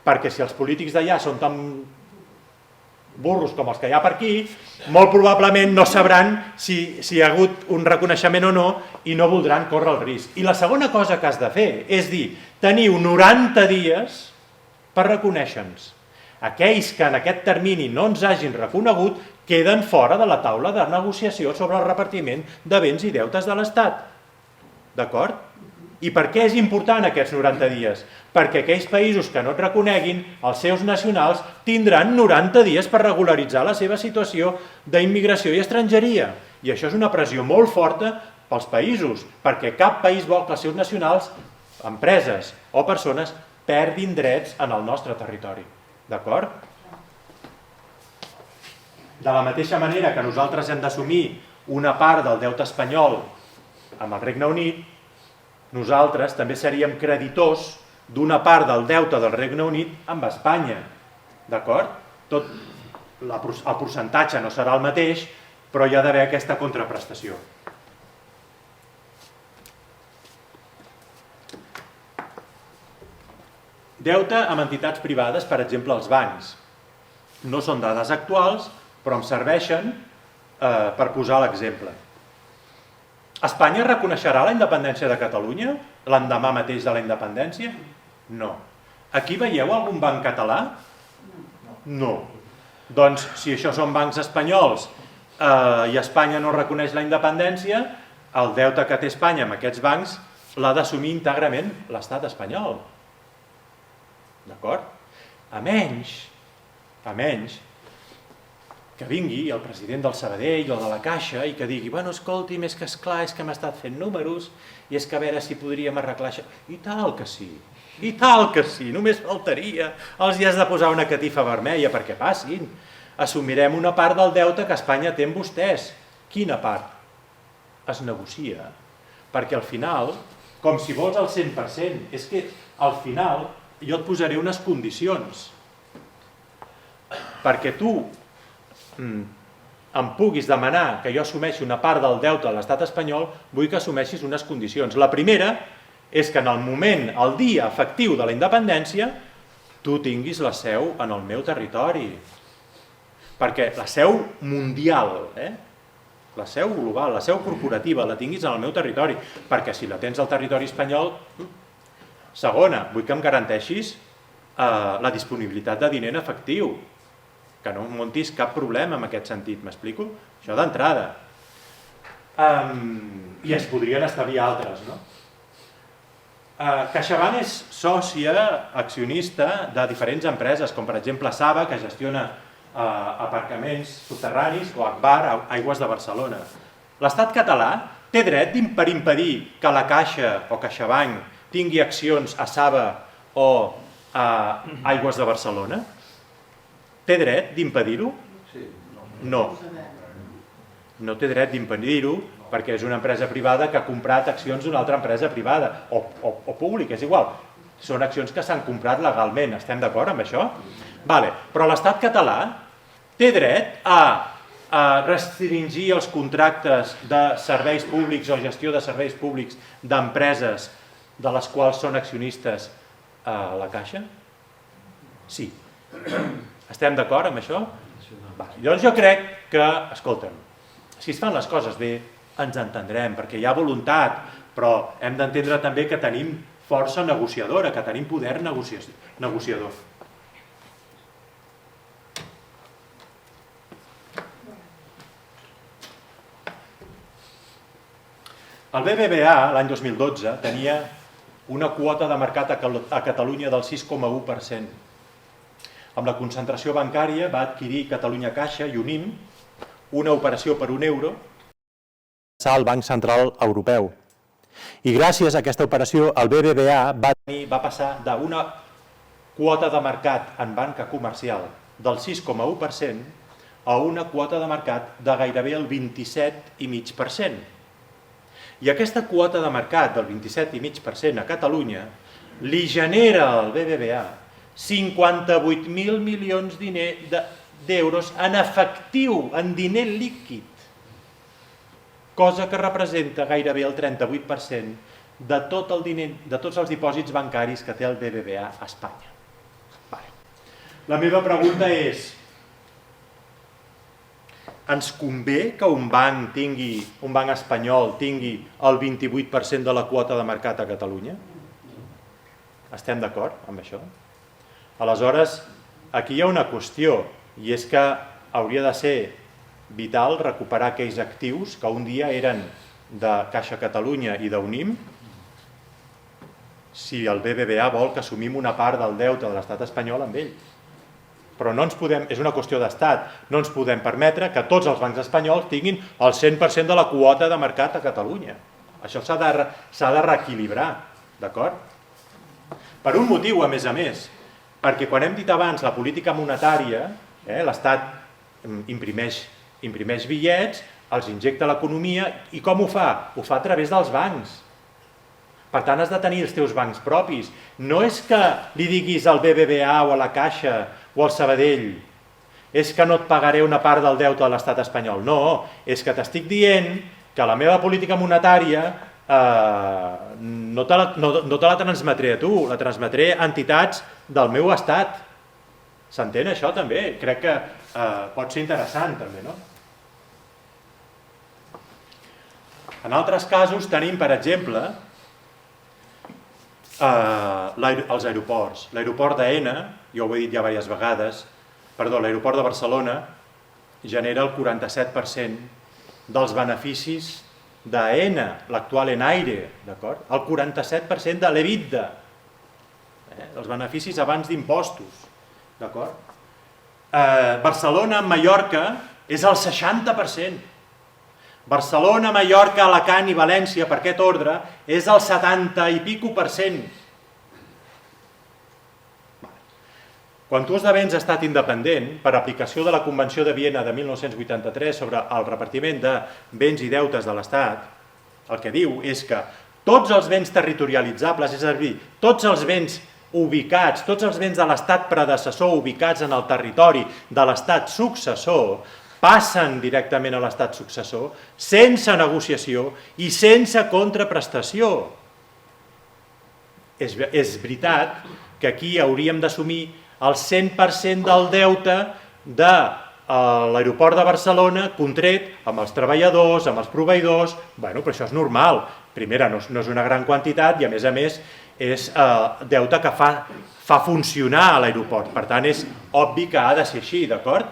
perquè si els polítics d'allà són tan burros com els que hi ha per aquí, molt probablement no sabran si hi ha hagut un reconeixement o no i no voldran córrer el risc. I la segona cosa que has de fer és dir, teniu 90 dies per reconèixer-nos. Aquells que en aquest termini no ens hagin reconegut queden fora de la taula de negociació sobre el repartiment de béns i deutes de l'Estat. D'acord? I per què és important aquests 90 dies? Perquè aquells països que no et reconeguin, els seus nacionals, tindran 90 dies per regularitzar la seva situació d'immigració i estrangeria. I això és una pressió molt forta pels països, perquè cap país vol que els seus nacionals, empreses o persones, perdin drets en el nostre territori. D'acord? De la mateixa manera que nosaltres hem d'assumir una part del deute espanyol amb el Regne Unit, nosaltres també seríem creditors d'una part del deute del Regne Unit amb Espanya. D'acord? El percentatge no serà el mateix, però hi ha d'haver aquesta contraprestació. Deute amb entitats privades, per exemple, els bancs. No són dades actuals, però em serveixen per posar l'exemple. Espanya reconeixerà la independència de Catalunya l'endemà mateix de la independència? No. Aquí veieu algun banc català? No. Doncs, si això són bancs espanyols i Espanya no reconeix la independència, el deute que té Espanya amb aquests bancs l'ha d'assumir íntegrament l'estat espanyol. D'acord? A menys que vingui el president del Sabadell o de la Caixa i que digui, bueno, escolti'm, és que esclar, és que hem estat fent números i és que a veure si podríem arreglar això. I tal que sí, només faltaria. Els hi has de posar una catifa vermella perquè passin. Assumirem una part del deute que Espanya té amb vostès. Quina part? Es negocia. Perquè al final, com si vols el 100%, és que al final jo et posaré unes condicions perquè tu em puguis demanar que jo assumeixi una part del deute de l'estat espanyol, vull que assumeixis unes condicions. La primera és que en el moment, el dia efectiu de la independència, tu tinguis la seu en el meu territori. perquè la seu mundial, la seu global, la seu corporativa, la tinguis en el meu territori, perquè si la tens al territori espanyol... Segona, vull que em garanteixis la disponibilitat de diner en efectiu, que no muntis cap problema en aquest sentit, m'explico? Això d'entrada. I es podrien establir altres, no? CaixaBank és sòcia accionista de diferents empreses, com per exemple Saba, que gestiona aparcaments subterranis, o Agbar, Aigües de Barcelona. L'Estat català té dret per impedir que la Caixa o CaixaBank tingui accions a Saba o a Aigües de Barcelona? Té dret d'impedir-ho? No. No té dret d'impedir-ho perquè és una empresa privada que ha comprat accions d'una altra empresa privada o pública, és igual. Són accions que s'han comprat legalment, estem d'acord amb això? Però l'Estat català té dret a restringir els contractes de serveis públics o gestió de serveis públics d'empreses de les quals són accionistes a la Caixa? Sí. Estem d'acord amb això? Doncs jo crec que, escolta'm, si es fan les coses bé, ens entendrem, perquè hi ha voluntat, però hem d'entendre també que tenim força negociadora, que tenim poder negociador. El BBVA, l'any 2012, tenia una quota de mercat a Catalunya del 6,1%. Amb la concentració bancària va adquirir Catalunya Caixa i Unim una operació per €1 al Banc Central Europeu. I gràcies a aquesta operació el BBVA va passar d'una quota de mercat en banca comercial del 6,1% a una quota de mercat de gairebé el 27,5%. I aquesta quota de mercat del 27,5% a Catalunya li genera al BBVA 58.000 milions d'euros en efectiu, en diner líquid, cosa que representa gairebé el 38% de tots els dipòsits bancaris que té el BBVA a Espanya. La meva pregunta és: ens convé que un banc espanyol tingui el 28% de la quota de mercat a Catalunya? Estem d'acord amb això? Aleshores, aquí hi ha una qüestió, i és que hauria de ser vital recuperar aquells actius que un dia eren de Caixa Catalunya i d'Unim, si el BBVA vol que assumim una part del deute de l'estat espanyol amb ell. Però no ens podem, és una qüestió d'estat, no ens podem permetre que tots els bancs espanyols tinguin el 100% de la quota de mercat a Catalunya. Això s'ha de reequilibrar, d'acord? Per un motiu, a més, perquè quan hem dit abans la política monetària, l'Estat imprimeix bitllets, els injecta a l'economia, i com ho fa? Ho fa a través dels bancs. Per tant, has de tenir els teus bancs propis. No és que li diguis al BBVA o a la Caixa o al Sabadell, és que no et pagaré una part del deute de l'estat espanyol. No, és que t'estic dient que la meva política monetària no te la transmetré a tu, la transmetré a entitats del meu estat. S'entén això també? Crec que pot ser interessant també, no? En altres casos tenim, per exemple, els aeroports. L'aeroport d'Aena, jo ho he dit ja diverses vegades, l'aeroport de Barcelona genera el 47% dels beneficis d'Aena, l'actual Enaire, d'acord? El 47% de l'EBITDA, els beneficis abans d'impostos, d'acord? Barcelona, Mallorca, és el 60%. Barcelona, Mallorca, Alacant i València, per aquest ordre, és el 70 i pico%. Quan tu esdevens estat independent, per aplicació de la Convenció de Viena de 1983 sobre el repartiment de béns i deutes de l'Estat, el que diu és que tots els béns territorialitzables, és a dir, tots els béns ubicats, tots els béns de l'Estat predecessor ubicats en el territori de l'Estat successor, passen directament a l'estat successor sense negociació i sense contraprestació. És veritat que aquí hauríem d'assumir el 100% del deute de l'aeroport de Barcelona contret amb els treballadors, amb els proveïdors, bueno, però això és normal. Primera, no és una gran quantitat i a més és deute que fa funcionar l'aeroport. Per tant, és obvi que ha de ser així, d'acord?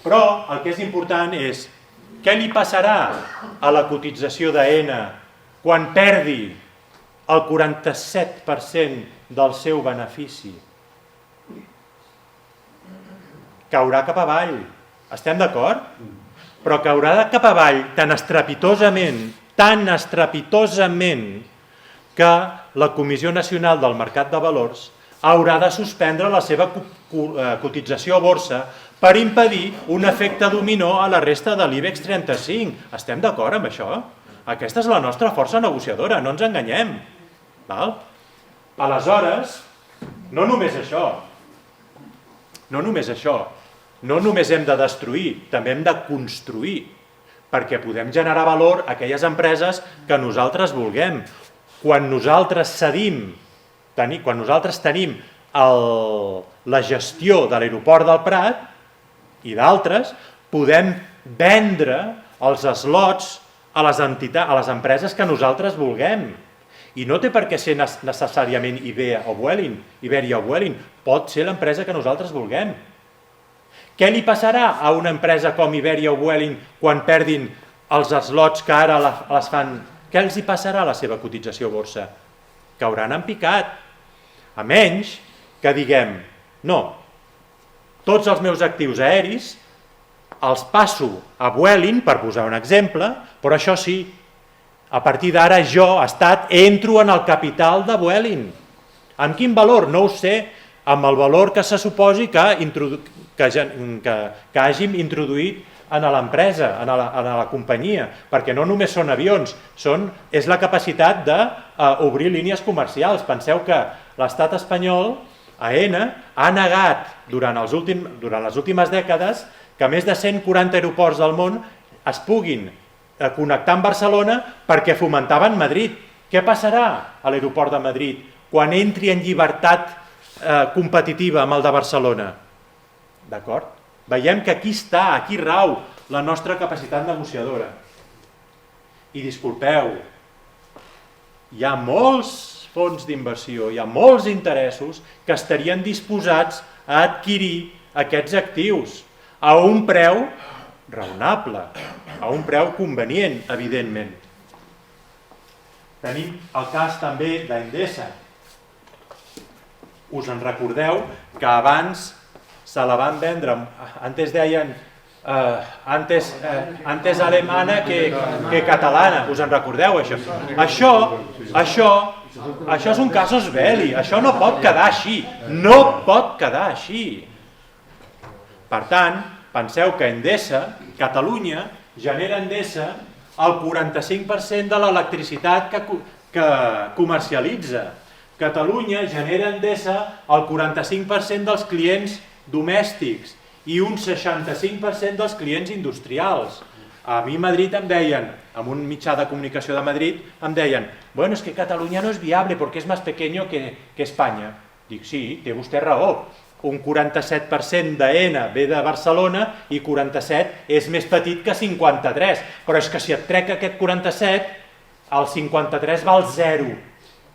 Però el que és important és què li passarà a la cotització d'AENA quan perdi el 47% del seu benefici? Caurà cap avall, estem d'acord? Però caurà cap avall tan estrepitosament, que la Comissió Nacional del Mercat de Valors haurà de suspendre la seva cotització a borsa per impedir un efecte dominó a la resta de l'IBEX 35. Estem d'acord amb això? Aquesta és la nostra força negociadora, no ens enganyem. Aleshores, no només això, no només hem de destruir, també hem de construir, perquè podem generar valor a aquelles empreses que nosaltres vulguem. Quan nosaltres cedim, quan nosaltres tenim la gestió de l'aeroport del Prat i d'altres, podem vendre els slots a les empreses que nosaltres vulguem. I no té per què ser necessàriament Iberia o Vueling, pot ser l'empresa que nosaltres vulguem. Què li passarà a una empresa com Iberia o Vueling quan perdin els slots que ara les fan? Què els hi passarà a la seva cotització a borsa? Cauran en picat. A menys que diguem, no, tots els meus actius aeris els passo a Vueling, per posar un exemple, però això sí, a partir d'ara jo, Estat, entro en el capital de Vueling. Amb quin valor? No ho sé, amb el valor que se suposi que hàgim introduït en l'empresa, en la companyia, perquè no només són avions, és la capacitat d'obrir línies comercials. Penseu que l'estat espanyol, AENA, ha negat durant les últimes dècades que més de 140 aeroports del món es puguin connectar amb Barcelona perquè fomentaven Madrid. Què passarà a l'aeroport de Madrid quan entri en llibertat competitiva amb el de Barcelona? D'acord? Veiem que aquí rau la nostra capacitat negociadora. I disculpeu, hi ha molts fons d'inversió, hi ha molts interessos que estarien disposats a adquirir aquests actius a un preu raonable, a un preu convenient, evidentment. Tenim el cas també d'Endesa. Us en recordeu que abans se la van vendre, antes deien antes alemana que catalana, us en recordeu això? Això és un casus belli, això no pot quedar així, Per tant, penseu que Endesa, Catalunya, genera Endesa el 45% de l'electricitat que comercialitza. Catalunya genera Endesa el 45% dels clients domèstics i un 65% dels clients industrials. A mi a Madrid em deien, en un mitjà de comunicació de Madrid, em deien, bueno, es que Catalunya no es viable porque es más pequeño que España. Dic, sí, té vostè raó. Un 47% d'AENA ve de Barcelona i 47 és més petit que 53. Però és que si et trec aquest 47, el 53 val 0.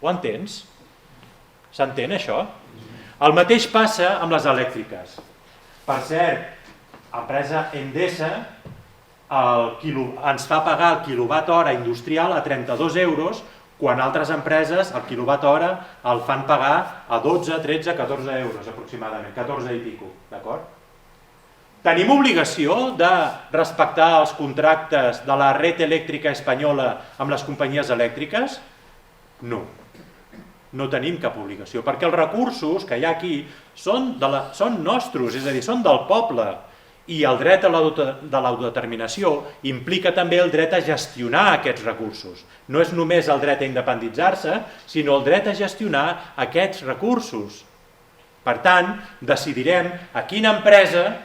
Ho entens? S'entén això? El mateix passa amb les elèctriques. Per cert, l'empresa Endesa ens fa pagar el quilowatt hora industrial a 32 euros, quan altres empreses el quilowatt hora el fan pagar a 12, 13, 14 euros aproximadament, 14 i pico, d'acord? Tenim obligació de respectar els contractes de la red elèctrica espanyola amb les companyies elèctriques? No. No tenim cap obligació, perquè els recursos que hi ha aquí són nostres, és a dir, són del poble, i el dret a l'autodeterminació implica també el dret a gestionar aquests recursos. No és només el dret a independitzar-se, sinó el dret a gestionar aquests recursos. Per tant, decidirem a quina empresa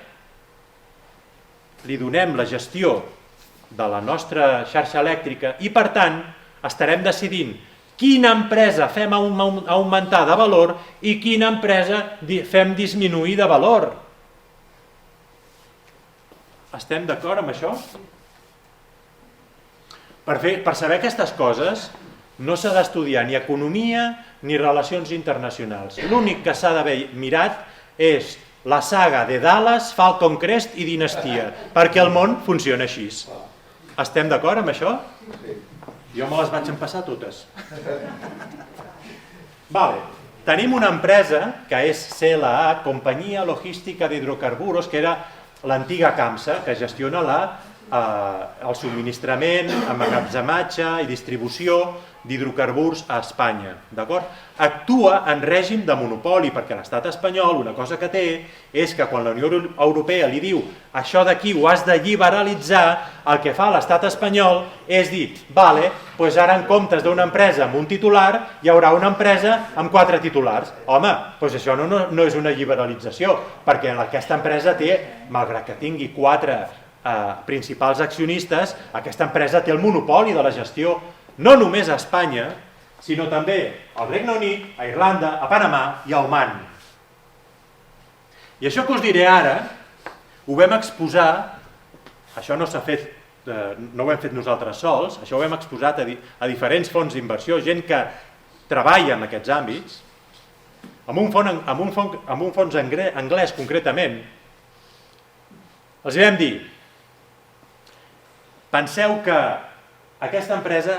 li donem la gestió de la nostra xarxa elèctrica i, per tant, estarem decidint quina empresa fem augmentar de valor i quina empresa fem disminuir de valor. Estem d'acord amb això? Per saber aquestes coses no s'ha d'estudiar ni economia ni relacions internacionals. L'únic que s'ha d'haver mirat és la saga de Dallas, Falcon Crest i Dinastia, perquè el món funciona així. Estem d'acord amb això? Jo me les vaig empassar totes. Vale. Tenim una empresa que és CLA, Companyia Logística d'Hidrocarburos, que era l'antiga CAMSA, que gestiona el subministrament, emmagatzematge i distribució d'hidrocarburs a Espanya. Actua en règim de monopoli, perquè l'estat espanyol una cosa que té és que quan la Unió Europea li diu això d'aquí ho has de liberalitzar, el que fa l'estat espanyol és dir, vale, doncs ara en comptes d'una empresa amb un titular hi haurà una empresa amb 4 titulars. Home, doncs això no és una liberalització, perquè aquesta empresa té, malgrat que tingui 4 principals accionistes, aquesta empresa té el monopoli de la gestió, no només a Espanya, sinó també al Regne Unit, a Irlanda, a Panamà i a Oman. I això que us diré ara, ho vam exposar, això no s'ha fet, no ho hem fet nosaltres sols, això ho hem exposat a diferents fons d'inversió, gent que treballa en aquests àmbits, amb un fons anglès concretament. Els vam dir, penseu que aquesta empresa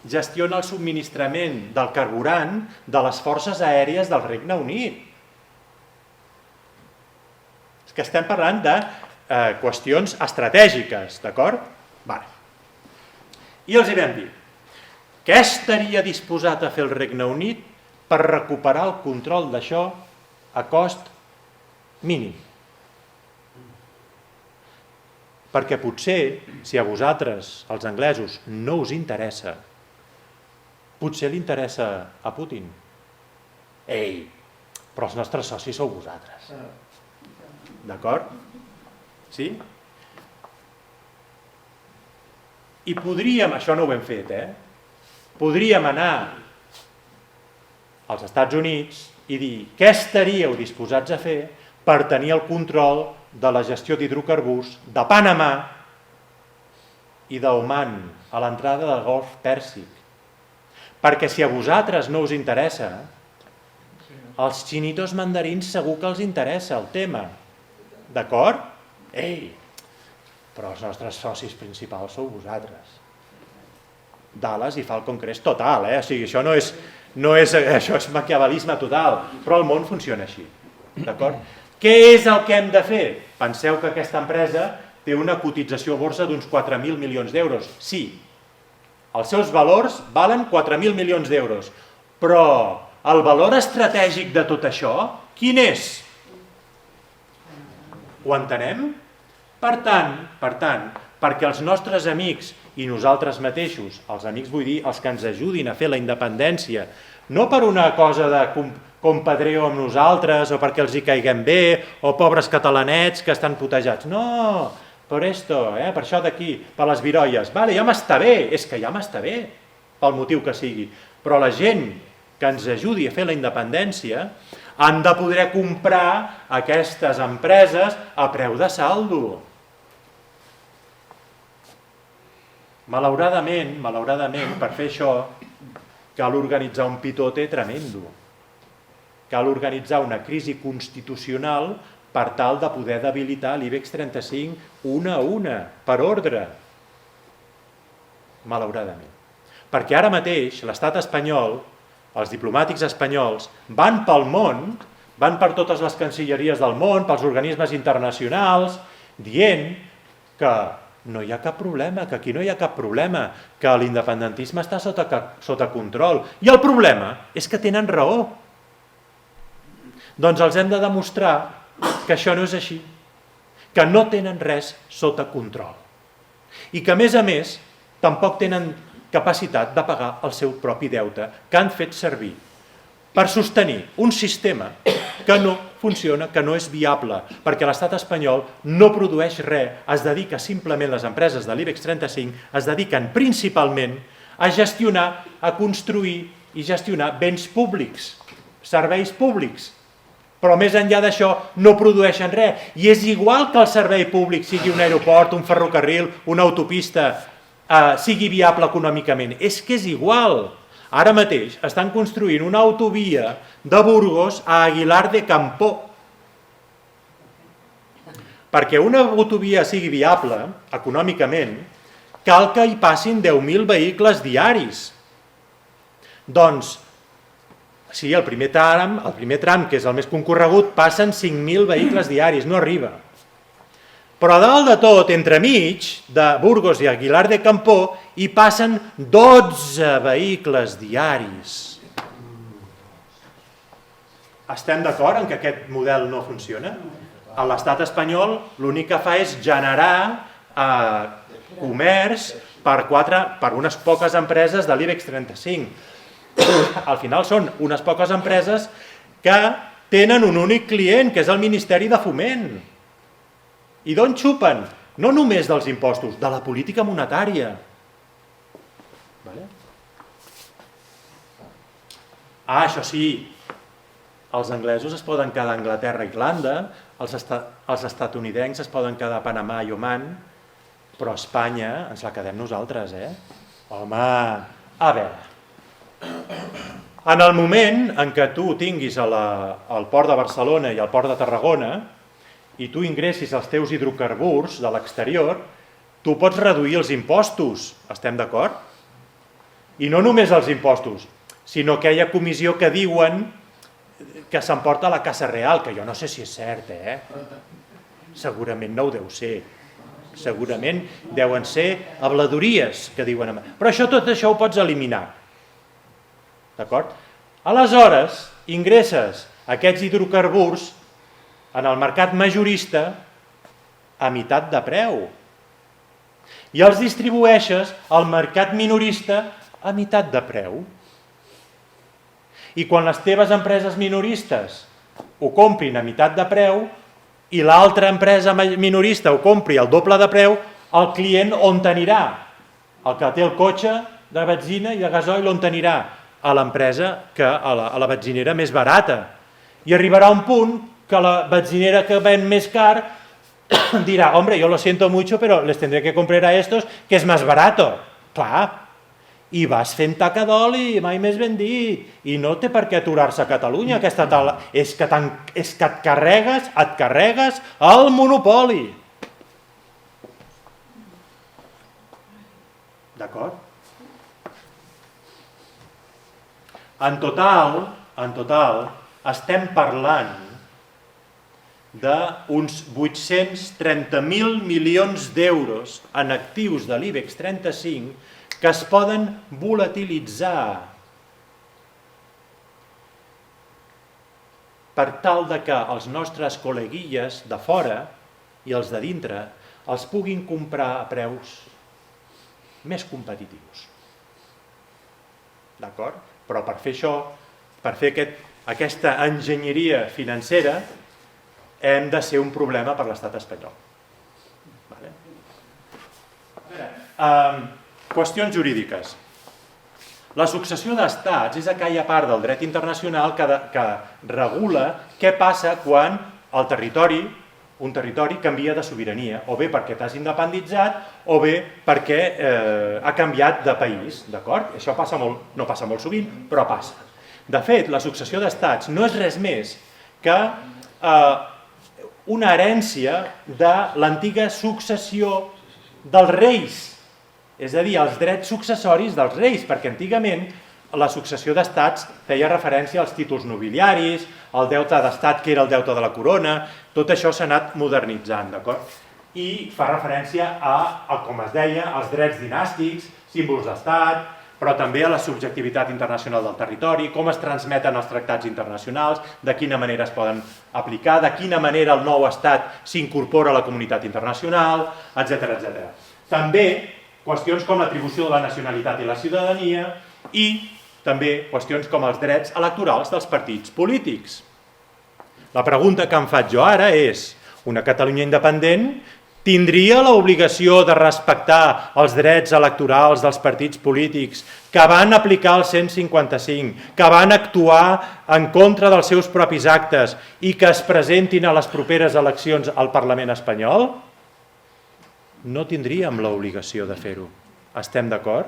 gestiona el subministrament del carburant de les forces aèries del Regne Unit. És que estem parlant de qüestions estratègiques, d'acord? I els hi vam dir, què estaria disposat a fer el Regne Unit per recuperar el control d'això a cost mínim? Perquè potser, si a vosaltres, els anglesos, no us interessa, potser li interessa a Putin. Ei, però els nostres socis sou vosaltres. D'acord? Sí? I podríem, això no ho hem fet, podríem anar als Estats Units i dir què estaríeu disposats a fer per tenir el control de la gestió d'hidrocarburs de Panamà i d'Oman a l'entrada del Golf Pèrsic. Perquè si a vosaltres no us interessa, als xinitos mandarins segur que els interessa el tema. D'acord? Ei, però els nostres socis principals sou vosaltres. Dallas i Falcon Crest total, o sigui, això això és maquiavelisme total, però el món funciona així. D'acord? Què és el que hem de fer? Penseu que aquesta empresa té una cotització a borsa d'uns 4.000 milions d'euros. Sí, els seus valors valen 4.000 milions d'euros, però el valor estratègic de tot això, quin és? Ho entenem? Per tant, perquè els nostres amics i nosaltres mateixos, els amics vull dir els que ens ajudin a fer la independència, no per una cosa de compadreo amb nosaltres o perquè els hi caiguem bé o pobres catalanets que estan putejats. No, per esto, per això d'aquí, per les virolles. Vale, ja m'està bé, és que ja m'està bé, pel motiu que sigui. Però la gent que ens ajudi a fer la independència han de poder comprar aquestes empreses a preu de saldo. Malauradament, per fer això, cal organitzar un pitote tremendo. Cal organitzar una crisi constitucional per tal de poder debilitar l'IBEX 35 una a una, per ordre. Malauradament. Perquè ara mateix l'estat espanyol, els diplomàtics espanyols, van pel món, van per totes les cancelleries del món, pels organismes internacionals, dient que no hi ha cap problema, que aquí no hi ha cap problema, que l'independentisme està sota control. I el problema és que tenen raó. Doncs els hem de demostrar que això no és així, que no tenen res sota control i que, a més, tampoc tenen capacitat de pagar el seu propi deute que han fet servir per sostenir un sistema que no funciona, que no és viable, perquè l'estat espanyol no produeix res, es dedica simplement, les empreses de l'IBEX 35 es dediquen principalment a gestionar, a construir i gestionar béns públics, serveis públics. però més enllà d'això no produeixen res. I és igual que el servei públic sigui un aeroport, un ferrocarril, una autopista, sigui viable econòmicament. És que és igual. Ara mateix estan construint una autovia de Burgos a Aguilar de Campoo. Perquè una autovia sigui viable econòmicament, cal que hi passin 10.000 vehicles diaris. Doncs, sí, el primer tram, que és el més concorregut, passen 5.000 vehicles diaris, no arriba. Però a dalt de tot, entremig, de Burgos i Aguilar de Campoo, hi passen 12 vehicles diaris. Estem d'acord en que aquest model no funciona? A l'estat espanyol l'únic que fa és generar comerç per unes poques empreses de l'IBEX 35. Al final són unes poques empreses que tenen un únic client, que és el Ministeri de Foment. I d'on xupen? No només dels impostos, de la política monetària. Això sí, els anglesos es poden quedar a Anglaterra i Irlanda, els estatunidencs es poden quedar a Panamà i Oman, però Espanya ens la quedem nosaltres, Home, a veure, en el moment en què tu tinguis el port de Barcelona i el port de Tarragona i tu ingressis els teus hidrocarburs de l'exterior, tu pots reduir els impostos, estem d'acord? I no només els impostos, sinó que hi ha comissió que diuen que s'emporta la Casa Real, que jo no sé si és cert, Segurament no ho deu ser. Segurament deuen ser habladories que diuen. Però tot això ho pots eliminar. D'acord? Aleshores, ingresses aquests hidrocarburs en el mercat majorista a meitat de preu. I els distribueixes al mercat minorista a meitat de preu. I quan les teves empreses minoristes ho comprin a meitat de preu i l'altra empresa minorista ho compri al doble de preu, el client on t'anirà? El que té el cotxe de benzina i de gasoil on t'anirà? A l'empresa, a la benzinera més barata. I arribarà un punt que la benzinera que ven més car dirà, hombre, yo lo siento mucho, pero les tendré que comprar a estos, que és més barato. Clar, i vas fent taca d'oli, mai més ben dit, i no té per què aturar-se a Catalunya, és que et carregues el monopoli. D'acord? En total, estem parlant d'uns 830.000 milions d'euros en actius de l'IBEX 35 que es poden volatilitzar per tal de que els nostres col·leguilles de fora i els de dintre els puguin comprar a preus més competitius. D'acord? Però per fer això, per fer aquesta enginyeria financera, hem de ser un problema per l'estat espanyol. Qüestions jurídiques. La successió d'estats és aquella part del dret internacional que regula què passa quan un territori canvia de sobirania, o bé perquè t'has independitzat o bé perquè ha canviat de país. D'acord? Això no passa molt sovint, però passa. De fet, la successió d'estats no és res més que una herència de l'antiga successió dels reis, és a dir, els drets successoris dels reis, perquè antigament la successió d'estats feia referència als títols nobiliaris, al deute d'estat que era el deute de la corona, tot això s'ha anat modernitzant, d'acord? I fa referència a, com es deia, als drets dinàstics, símbols d'estat, però també a la subjectivitat internacional del territori, com es transmeten els tractats internacionals, de quina manera es poden aplicar, de quina manera el nou estat s'incorpora a la comunitat internacional, etc. També qüestions com l'atribució de la nacionalitat i la ciutadania i també qüestions com els drets electorals dels partits polítics. La pregunta que em faig jo ara és: una Catalunya independent tindria l'obligació de respectar els drets electorals dels partits polítics que van aplicar el 155, que van actuar en contra dels seus propis actes i que es presentin a les properes eleccions al Parlament espanyol? No tindríem l'obligació de fer-ho. Estem d'acord?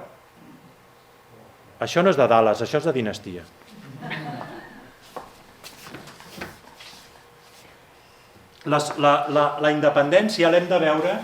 Això no és de Dallas, això és de dinastia. La independència l'hem de veure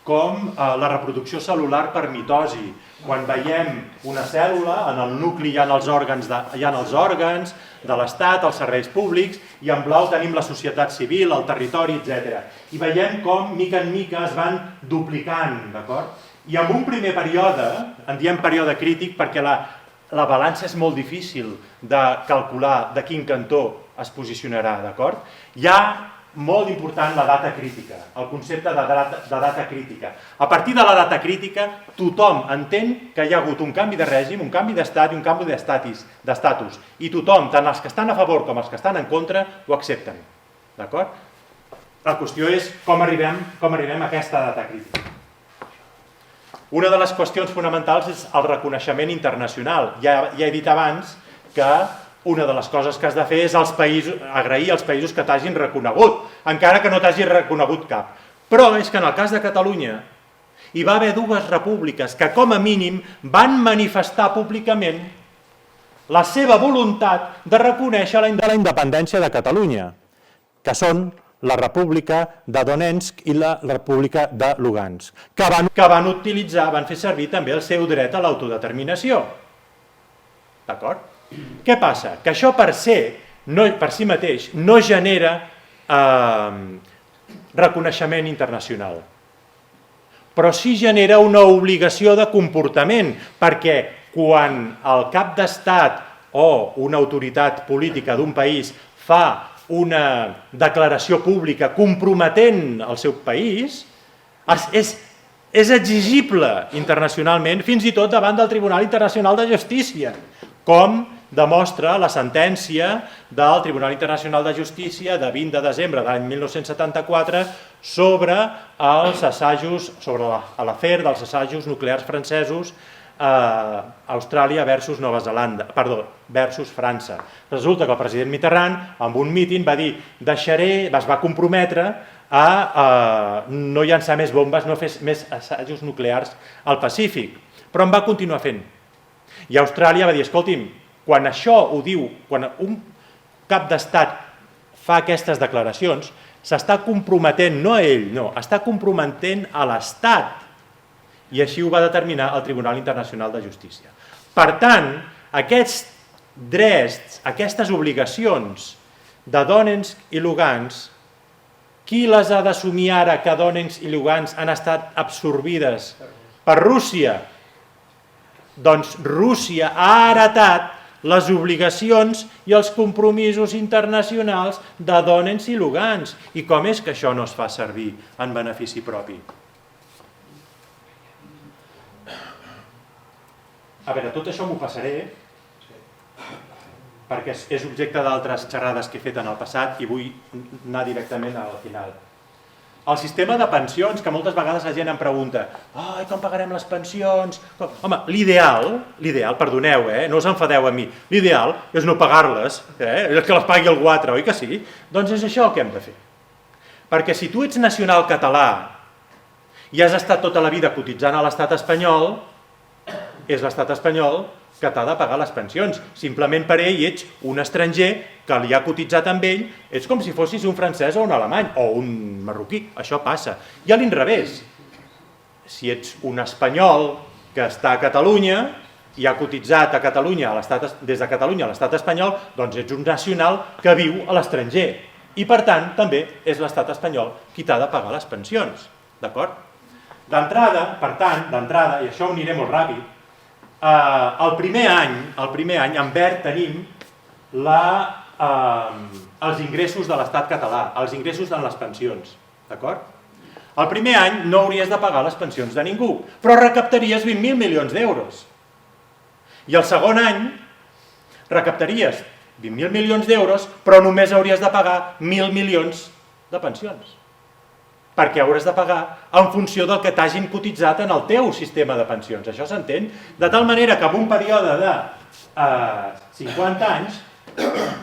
com la reproducció cel·lular per mitosi. Quan veiem una cèl·lula, en el nucli hi ha els òrgans de l'Estat, els serveis públics, i en blau tenim la societat civil, el territori, etc. I veiem com, mica en mica, es van duplicant, d'acord? I en un primer període, en diem període crític perquè la balança és molt difícil de calcular de quin cantó es posicionarà, d'acord? Hi ha molt important la data crítica, el concepte de data crítica. A partir de la data crítica, tothom entén que hi ha hagut un canvi de règim, un canvi d'estat i un canvi d'estatus. I tothom, tant els que estan a favor com els que estan en contra, ho accepten. D'acord? La qüestió és com arribem a aquesta data crítica. Una de les qüestions fonamentals és el reconeixement internacional. Ja he dit abans que una de les coses que has de fer és agrair als països que t'hagin reconegut, encara que no t'hagi reconegut cap. Però és que en el cas de Catalunya hi va haver dues repúbliques que com a mínim van manifestar públicament la seva voluntat de reconèixer la independència de Catalunya, que són la República de Donetsk i la República de Lugansk, que van fer servir també el seu dret a l'autodeterminació. D'acord? Què passa? Que això per si mateix no genera reconeixement internacional, però sí genera una obligació de comportament, perquè quan el cap d'estat o una autoritat política d'un país fa una declaració pública comprometent el seu país, és exigible internacionalment, fins i tot davant del Tribunal Internacional de Justícia, com demostra la sentència del Tribunal Internacional de Justícia de 20 de desembre de l'any 1974 sobre els assajos, sobre l'afer dels assajos nuclears francesos a Austràlia versus Nova Zelanda, versus França. Resulta que el president Mitterrand, en un míting, va dir es va comprometre a no llançar més bombes, no fer més assajos nuclears al Pacífic, però en va continuar fent. I Austràlia va dir, escolti'm, quan això ho diu, quan un cap d'estat fa aquestes declaracions, s'està comprometent, no a ell, no, està comprometent a l'Estat, i així ho va determinar el Tribunal Internacional de Justícia. Per tant, aquests drets, aquestes obligacions de Donetsk i Lugansk, qui les ha d'assumir ara que Donetsk i Lugansk han estat absorbides per Rússia? Doncs Rússia ha heretat les obligacions i els compromisos internacionals de Donetsk i Lugansk. I com és que això no es fa servir en benefici propi? A veure, tot això m'ho passaré, perquè és objecte d'altres xerrades que he fet en el passat i vull anar directament al final. El sistema de pensions, que moltes vegades la gent em pregunta com pagarem les pensions? Home, l'ideal, perdoneu, no us enfadeu amb mi, l'ideal és no pagar-les, que les pagui algú altre, oi que sí? Doncs és això el que hem de fer. Perquè si tu ets nacional català i has estat tota la vida cotitzant a l'estat espanyol, és l'estat espanyol que t'ha de pagar les pensions. Simplement per ell ets un estranger que li ha cotitzat amb ell, ets com si fossis un francès o un alemany, o un marroquí, això passa. I a l'inrevés, si ets un espanyol que està a Catalunya i ha cotitzat a Catalunya, des de Catalunya a l'estat espanyol, doncs ets un nacional que viu a l'estranger. I per tant, també és l'estat espanyol qui t'ha de pagar les pensions. D'acord? D'entrada, per tant, i això ho aniré molt ràpid, el primer any en verd tenim els ingressos de l'estat català, els ingressos en les pensions, d'acord? El primer any no hauries de pagar les pensions de ningú, però recaptaries 20.000 milions d'euros. I el segon any recaptaries 20.000 milions d'euros, però només hauries de pagar 1.000 milions de pensions. perquè hauràs de pagar en funció del que t'hagin cotitzat en el teu sistema de pensions. Això s'entén? De tal manera que en un període de 50 anys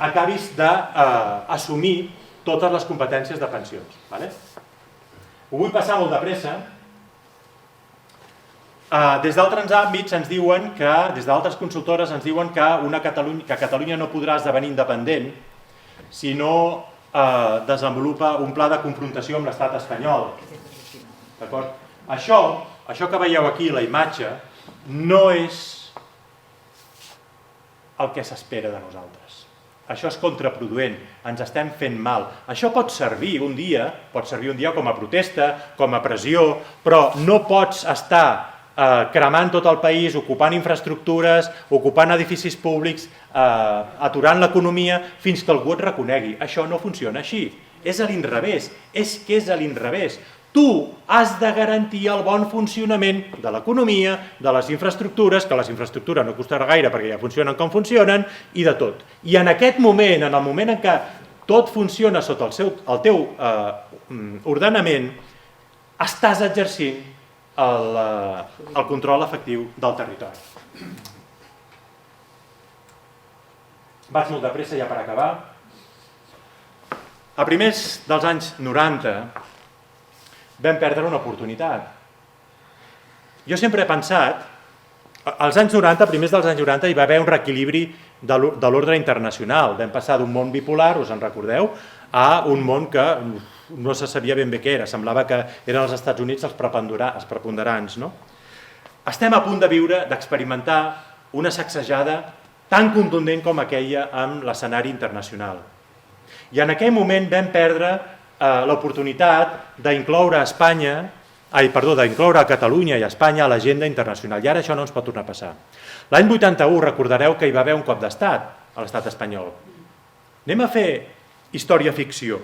acabis d'assumir totes les competències de pensions. Ho vull passar molt de pressa. Des d'altres àmbits ens diuen que, des d'altres consultores ens diuen que Catalunya no podrà esdevenir independent si no desenvolupa un pla de confrontació amb l'estat espanyol. Això que veieu aquí, la imatge, no és el que s'espera de nosaltres. Això és contraproduent, ens estem fent mal. Això pot servir un dia com a protesta, com a pressió, però no pots estar cremant tot el país, ocupant infraestructures, ocupant edificis públics, aturant l'economia, fins que algú et reconegui. Això no funciona així. És a l'inrevés, és a l'inrevés. Tu has de garantir el bon funcionament de l'economia, de les infraestructures, que les infraestructures no costarà gaire perquè ja funcionen com funcionen, i de tot. I en aquest moment, en el moment en què tot funciona sota el teu ordenament, estàs exercint el control efectiu del territori. Vaig molt de pressa ja per acabar. A primers dels anys 90 vam perdre una oportunitat. Jo sempre he pensat, als anys 90, primers dels anys 90, hi va haver un reequilibri de l'ordre internacional. Vam passar d'un món bipolar, us en recordeu, a un món que no se sabia ben bé què era, semblava que eren els Estats Units els preponderants. Estem a punt de viure, d'experimentar una sacsejada tan contundent com aquella amb l'escenari internacional. I en aquell moment vam perdre l'oportunitat d'incloure Catalunya i Espanya a l'agenda internacional, i ara això no ens pot tornar a passar. L'any 81 recordareu que hi va haver un cop d'estat a l'estat espanyol. Anem a fer història-ficció.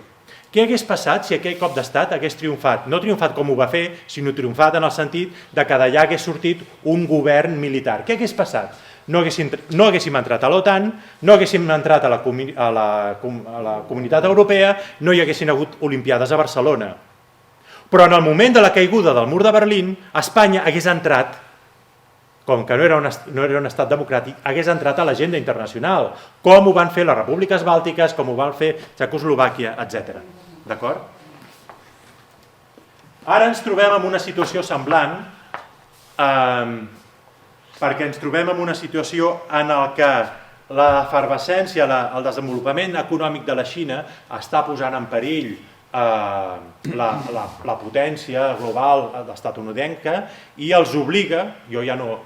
Què hagués passat si aquell cop d'estat hagués triomfat? No triomfat com ho va fer, sinó triomfat en el sentit de que d'allà hagués sortit un govern militar. Què hagués passat? No haguéssim entrat a l'OTAN, no haguéssim entrat a la Comunitat Europea, no hi haguessin hagut Olimpiades a Barcelona. Però en el moment de la caiguda del mur de Berlín, Espanya hagués entrat, com que no era un estat democràtic, hagués entrat a l'agenda internacional, com ho van fer les repúbliques bàltiques, com ho van fer Txecoslovàquia, etc. D'acord? Ara ens trobem en una situació semblant, perquè ens trobem en una situació en què l'efervescència, el desenvolupament econòmic de la Xina està posant en perill la potència global estatunidenca i els obliga, jo ja no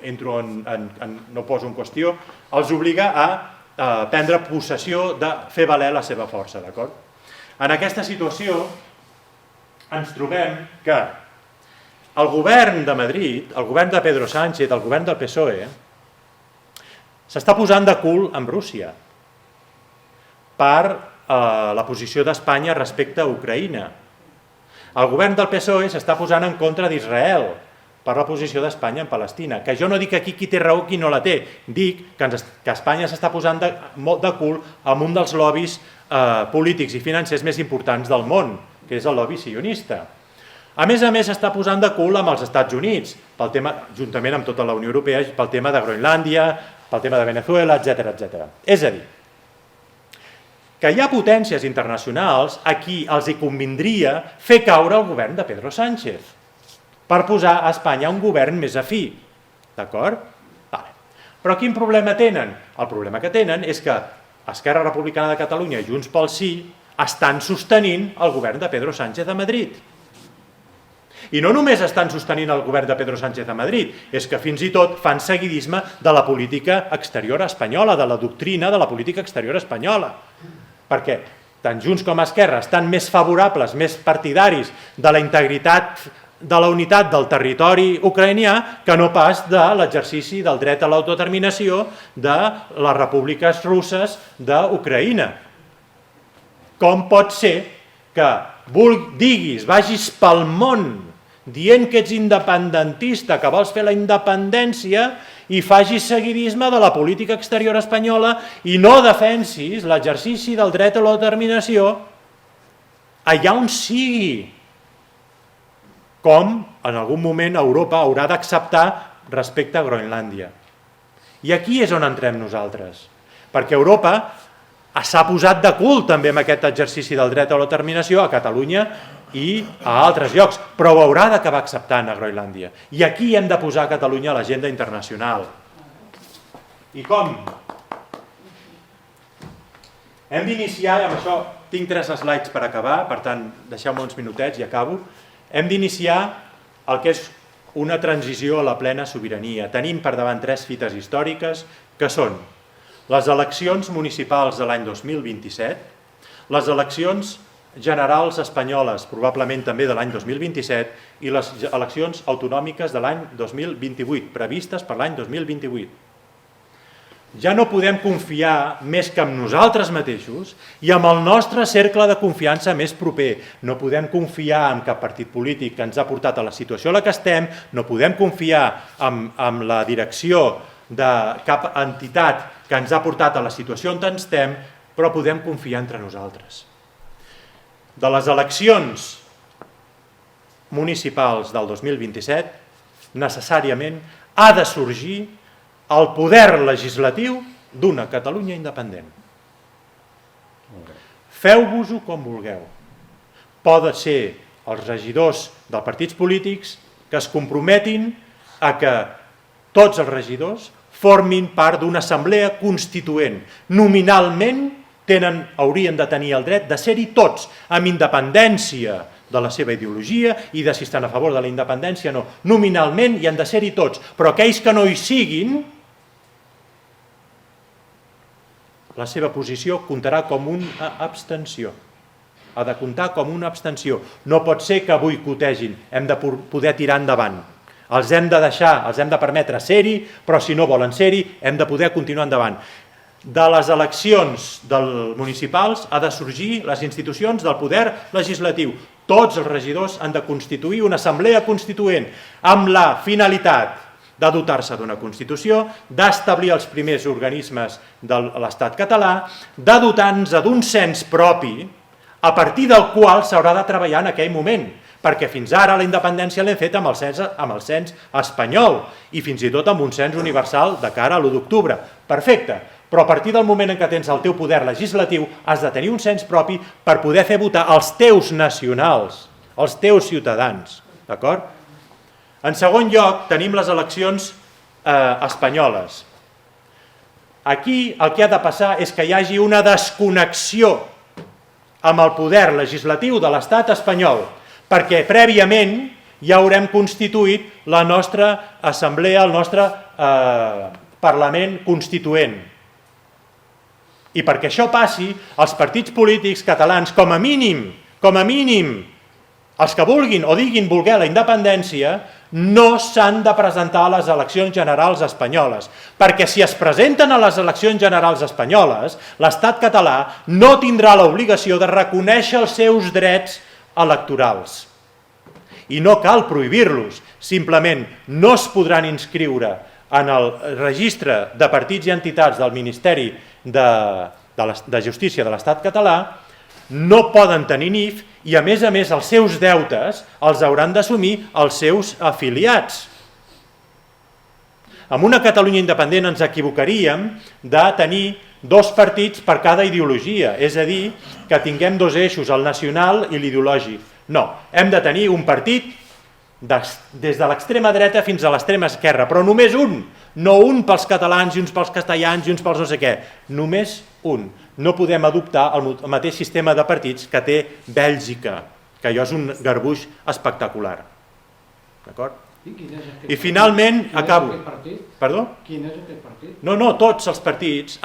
entro no poso en qüestió, els obliga a prendre possessió de fer valer la seva força, d'acord? En aquesta situació ens trobem que el govern de Madrid, el govern de Pedro Sánchez, el govern del PSOE, s'està posant de cul amb Rússia per la posició d'Espanya respecte a Ucraïna. El govern del PSOE s'està posant en contra d'Israel per la posició d'Espanya en Palestina. Que jo no dic aquí qui té raó i qui no la té, dic que Espanya s'està posant molt de cul amb un dels lobbies polítics i financers més importants del món, que és el lobby sionista. A més, s'està posant de cul amb els Estats Units, pel tema, juntament amb tota la Unió Europea, pel tema de Groenlàndia, pel tema de Venezuela, etc. És a dir, que hi ha potències internacionals a qui els hi convindria fer caure el govern de Pedro Sánchez per posar a Espanya un govern més afí. D'acord? Però quin problema tenen? El problema que tenen és que Esquerra Republicana de Catalunya i Junts pel Sí estan sostenint el govern de Pedro Sánchez a Madrid. I no només estan sostenint el govern de Pedro Sánchez a Madrid, és que fins i tot fan seguidisme de la política exterior espanyola, de la doctrina de la política exterior espanyola. Perquè tant Junts com Esquerra estan més favorables, més partidaris de la integritat, de la unitat del territori ucraïnià que no pas de l'exercici del dret a l'autodeterminació de les repúbliques russes d'Ucraïna. Com pot ser que vagis pel món dient que ets independentista, que vols fer la independència i facis seguidisme de la política exterior espanyola i no defensis l'exercici del dret a l'autodeterminació allà on sigui, com en algun moment Europa haurà d'acceptar respecte a Groenlàndia. I aquí és on entrem nosaltres, perquè Europa s'ha posat de cul també amb aquest exercici del dret a l'autodeterminació a Catalunya i a altres llocs, però ho haurà d'acabar acceptant a Groenlàndia. I aquí hem de posar Catalunya a l'agenda internacional. I com? Hem d'iniciar, i amb això tinc 3 slides per acabar, per tant, deixeu-me uns minutets i acabo. Hem d'iniciar el que és una transició a la plena sobirania. Tenim per davant 3 fites històriques, que són les eleccions municipals de l'any 2027, les eleccions generals espanyoles, probablement també de l'any 2027, i les eleccions autonòmiques de l'any 2028, previstes per l'any 2028. Ja no podem confiar més que en nosaltres mateixos i amb el nostre cercle de confiança més proper. No podem confiar en cap partit polític que ens ha portat a la situació a la que estem, no podem confiar en la direcció de cap entitat que ens ha portat a la situació on estem, però podem confiar entre nosaltres. De les eleccions municipals del 2027, necessàriament ha de sorgir el poder legislatiu d'una Catalunya independent. Feu-vos-ho com vulgueu. Poden ser els regidors dels partits polítics que es comprometin a que tots els regidors formin part d'una assemblea constituent. Nominalment haurien de tenir el dret de ser-hi tots, amb independència de la seva ideologia i de si estan a favor de la independència no. Nominalment hi han de ser-hi tots, però aquells que no hi siguin, la seva posició comptarà com una abstenció. Ha de comptar com una abstenció. No pot ser que boicotegin, hem de poder tirar endavant. Els hem de deixar, els hem de permetre ser-hi, però si no volen ser-hi, hem de poder continuar endavant. De les eleccions municipals ha de sorgir les institucions del poder legislatiu. Tots els regidors han de constituir una assemblea constituent amb la finalitat de dotar-se d'una Constitució, d'establir els primers organismes de l'Estat català, de dotar-nos d'un cens propi, a partir del qual s'haurà de treballar en aquell moment, perquè fins ara la independència l'hem fet amb el cens espanyol i fins i tot amb un cens universal de cara a l'1 d'octubre. Perfecte, però a partir del moment en què tens el teu poder legislatiu has de tenir un cens propi per poder fer votar els teus nacionals, els teus ciutadans, d'acord? En segon lloc, tenim les eleccions espanyoles. Aquí el que ha de passar és que hi hagi una desconnexió amb el poder legislatiu de l'Estat espanyol, perquè prèviament ja haurem constituït la nostra assemblea, el nostre Parlament Constituent. I perquè això passi, els partits polítics catalans, com a mínim, els que vulguin o diguin voler la independència, no s'han de presentar a les eleccions generals espanyoles, perquè si es presenten a les eleccions generals espanyoles, l'Estat català no tindrà l'obligació de reconèixer els seus drets electorals. I no cal prohibir-los, simplement no es podran inscriure en el registre de partits i entitats del Ministeri de Justícia de l'Estat català, no poden tenir NIF i, a més, els seus deutes els hauran d'assumir els seus afiliats. Amb una Catalunya independent ens equivocaríem de tenir 2 partits per cada ideologia, és a dir, que tinguem 2 eixos, el nacional i l'ideològic. No, hem de tenir un partit des de l'extrema dreta fins a l'extrema esquerra, però només un, no un pels catalans i uns pels castellans i uns pels no sé què, només un. No podem adoptar el mateix sistema de partits que té Bèlgica, que allò és un garbuix espectacular. D'acord? I finalment, acabo. Perdó? Quin és aquest partit? No, tots els partits.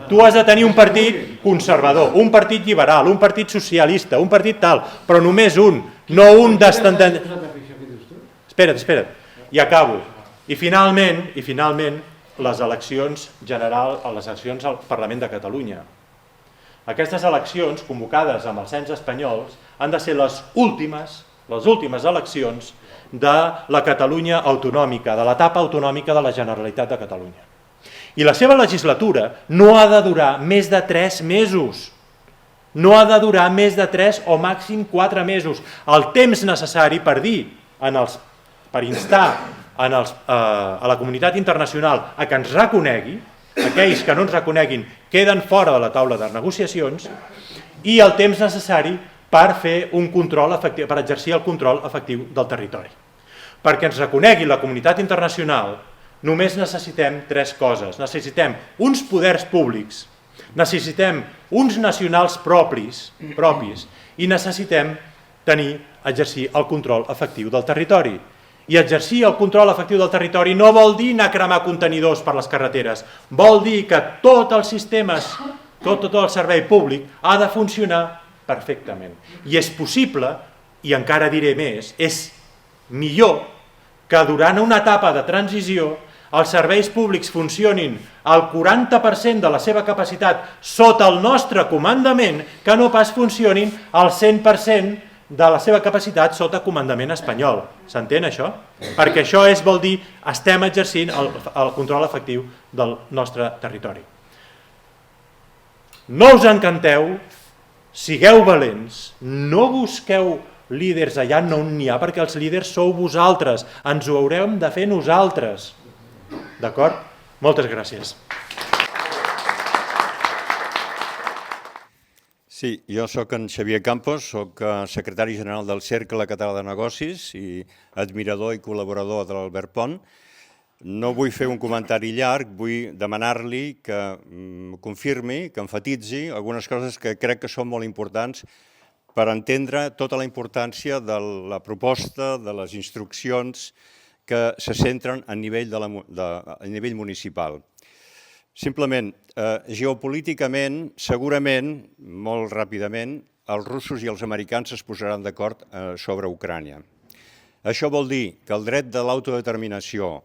Tu has de tenir un partit conservador, un partit liberal, un partit socialista, un partit tal, però només un, no un d'estendent... Espera't, i acabo. I finalment, les eleccions generals, les eleccions al Parlament de Catalunya. Aquestes eleccions, convocades amb els cens espanyols, han de ser les últimes eleccions de la Catalunya autonòmica, de l'etapa autonòmica de la Generalitat de Catalunya. I la seva legislatura no ha de durar més de 3 mesos. No ha de durar més de 3 o màxim 4 mesos. El temps necessari per dir per instar a la comunitat internacional a que ens reconegui, aquells que no ens reconeguin queden fora de la taula de negociacions, i el temps necessari per fer un control efectiu, per exercir el control efectiu del territori. Perquè ens reconegui la comunitat internacional només necessitem tres coses. Necessitem uns poders públics, necessitem uns nacionals propis i necessitem exercir el control efectiu del territori. I exercir el control efectiu del territori no vol dir anar a cremar contenidors per les carreteres, vol dir que tot el sistema, tot el servei públic ha de funcionar perfectament. I és possible, i encara diré més, és millor que durant una etapa de transició els serveis públics funcionin al 40% de la seva capacitat sota el nostre comandament que no pas funcionin al 100% de la seva capacitat sota comandament espanyol. S'entén això? Perquè això vol dir que estem exercint el control efectiu del nostre territori. No us encanteu, sigueu valents, no busqueu líders allà on n'hi ha, perquè els líders sou vosaltres, ens ho haurem de fer nosaltres. D'acord? Moltes gràcies. Sí, jo soc en Xavier Campos, soc secretari general del Cercle Català de Negocis i admirador i col·laborador de l'Albert Pont. No vull fer un comentari llarg, vull demanar-li que confirmi, que enfatitzi algunes coses que crec que són molt importants per entendre tota la importància de la proposta, de les instruccions que se centren a nivell municipal. Simplement, geopolíticament, segurament, molt ràpidament, els russos i els americans es posaran d'acord sobre Ucrània. Això vol dir que el dret de l'autodeterminació,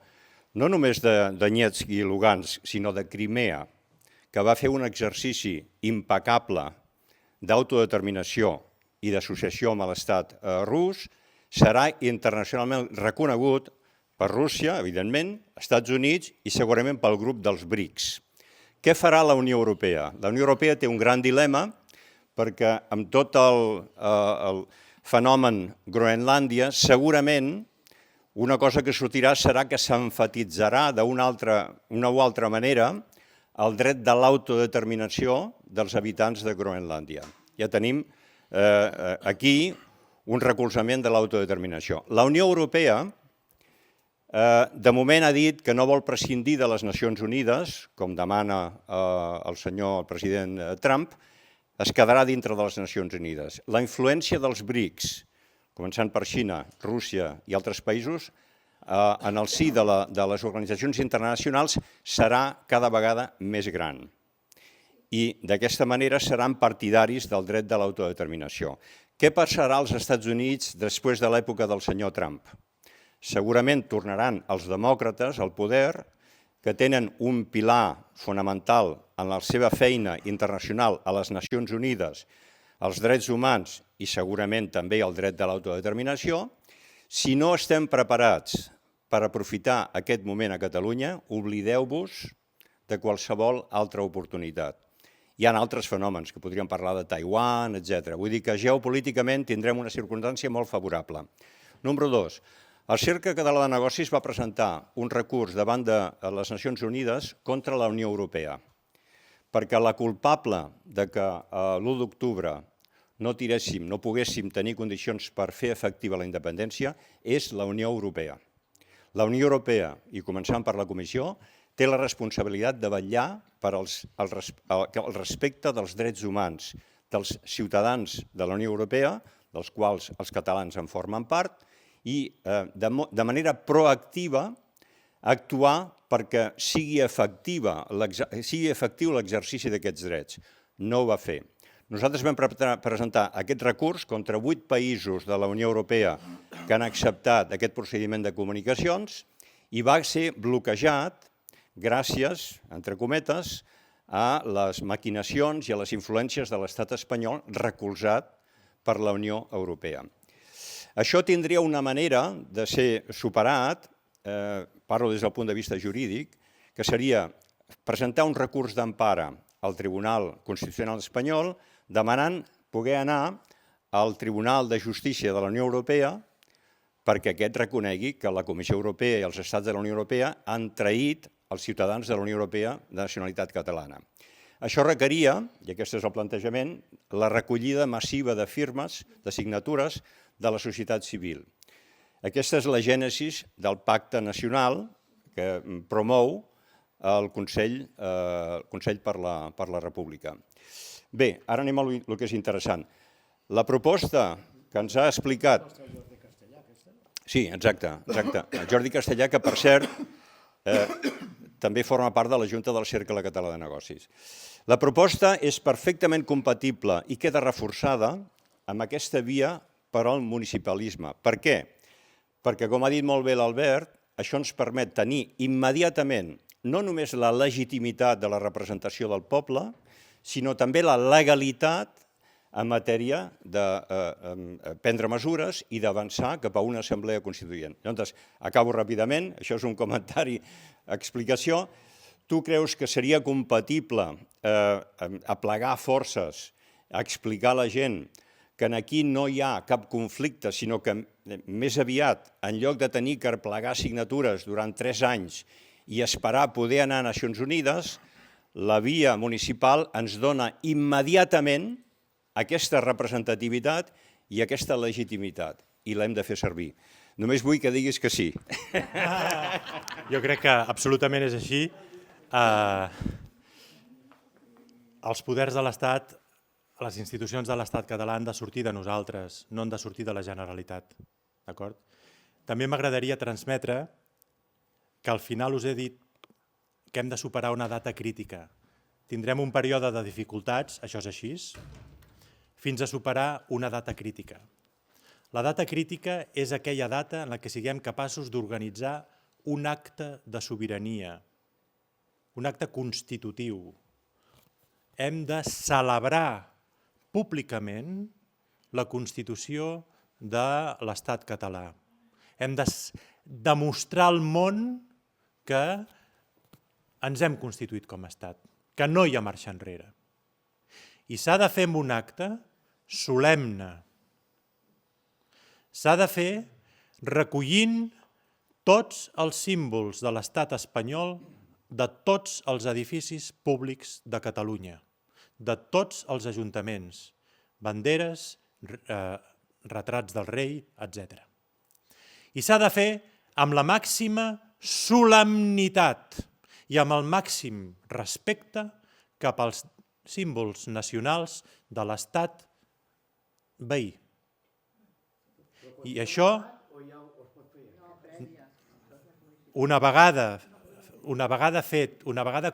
no només de Donetsk i Lugansk, sinó de Crimea, que va fer un exercici impecable d'autodeterminació i d'associació amb l'estat rus, serà internacionalment reconegut per Rússia, evidentment, Estats Units i segurament pel grup dels BRICS. Què farà la Unió Europea? La Unió Europea té un gran dilema perquè amb tot el fenomen Groenlàndia segurament una cosa que sortirà serà que s'emfatitzarà d'una o altra manera el dret de l'autodeterminació dels habitants de Groenlàndia. Ja tenim aquí un recolzament de l'autodeterminació. La Unió Europea de moment ha dit que no vol prescindir de les Nacions Unides, com demana el president Trump, es quedarà dintre de les Nacions Unides. La influència dels BRICS, començant per Xina, Rússia i altres països, en el si de les organitzacions internacionals serà cada vegada més gran. I d'aquesta manera seran partidaris del dret de l'autodeterminació. Què passarà als Estats Units després de l'època del senyor Trump? Segurament tornaran els demòcrates al poder, que tenen un pilar fonamental en la seva feina internacional a les Nacions Unides, els drets humans i segurament també el dret de l'autodeterminació. Si no estem preparats per aprofitar aquest moment a Catalunya, oblideu-vos de qualsevol altra oportunitat. Hi ha altres fenòmens, que podríem parlar de Taiwan, etc. Vull dir que geopolíticament tindrem una circumstància molt favorable. Número 2. El Cercle Català de Negocis va presentar un recurs davant de les Nacions Unides contra la Unió Europea, perquè la culpable de que l'1 d'octubre no poguéssim tenir condicions per fer efectiva la independència és la Unió Europea. La Unió Europea, i començant per la Comissió, té la responsabilitat de vetllar per el respecte dels drets humans dels ciutadans de la Unió Europea, dels quals els catalans en formen part, i de manera proactiva actuar perquè sigui efectiu l'exercici d'aquests drets. No ho va fer. Nosaltres vam presentar aquest recurs contra 8 països de la Unió Europea que han acceptat aquest procediment de comunicacions i va ser bloquejat gràcies, entre cometes, a les maquinacions i a les influències de l'estat espanyol recolzat per la Unió Europea. Això tindria una manera de ser superat, parlo des del punt de vista jurídic, que seria presentar un recurs d'empara al Tribunal Constitucional espanyol demanant poder anar al Tribunal de Justícia de la Unió Europea perquè aquest reconegui que la Comissió Europea i els estats de la Unió Europea han traït els ciutadans de la Unió Europea de nacionalitat catalana. Això requeria, i aquest és el plantejament, la recollida massiva de firmes, de signatures de la societat civil. Aquesta és la gènesi del Pacte Nacional que promou el Consell per la República. Bé, ara anem a el que és interessant. La proposta que ens ha explicat... Sí, exacte. Jordi Castellà, que per cert també forma part de la Junta del Cercle Català de Negocis. La proposta és perfectament compatible i queda reforçada amb aquesta via per al municipalisme. Per què? Perquè, com ha dit molt bé l'Albert, això ens permet tenir immediatament no només la legitimitat de la representació del poble, sinó també la legalitat en matèria de prendre mesures i d'avançar cap a una assemblea constituent. Llavors, acabo ràpidament, això és un comentari, explicació. Tu creus que seria compatible aplegar forces, explicar a la gent que aquí no hi ha cap conflicte, sinó que més aviat, en lloc de tenir que plegar signatures durant 3 anys i esperar poder anar a Nacions Unides, la via municipal ens dona immediatament aquesta representativitat i aquesta legitimitat, i l'hem de fer servir. Només vull que diguis que sí. Jo crec que absolutament és així. Els poders de l'Estat, les institucions de l'Estat català han de sortir de nosaltres, no han de sortir de la Generalitat. D'acord? També m'agradaria transmetre que al final us he dit que hem de superar una data crítica. Tindrem un període de dificultats, això és així, fins a superar una data crítica. La data crítica és aquella data en la que siguem capaços d'organitzar un acte de sobirania, un acte constitutiu. Hem de celebrar públicament la Constitució de l'Estat català. Hem de demostrar al món que ens hem constituït com a Estat, que no hi ha marxa enrere. I s'ha de fer amb un acte solemne. S'ha de fer recollint tots els símbols de l'Estat espanyol de tots els edificis públics de Catalunya, de tots els ajuntaments, banderes, retrats del rei, etc. I s'ha de fer amb la màxima solemnitat i amb el màxim respecte cap als símbols nacionals de l'Estat veí. I això, una vegada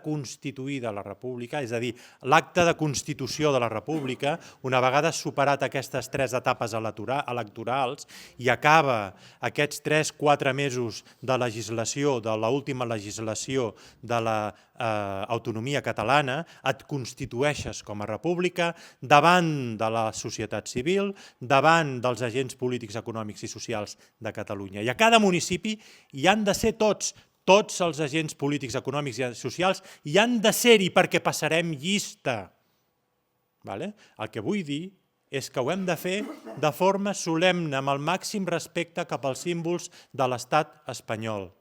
constituïda la República, és a dir, l'acte de Constitució de la República, una vegada superat aquestes 3 etapes electorals i acaba aquests 3-4 mesos de legislació, de l'última legislació de l'autonomia catalana, et constitueixes com a república davant de la societat civil, davant dels agents polítics, econòmics i socials de Catalunya. I a cada municipi hi han de ser tots els agents polítics, econòmics i socials hi han de ser-hi perquè passarem llista. El que vull dir és que ho hem de fer de forma solemne, amb el màxim respecte cap als símbols de l'Estat espanyol.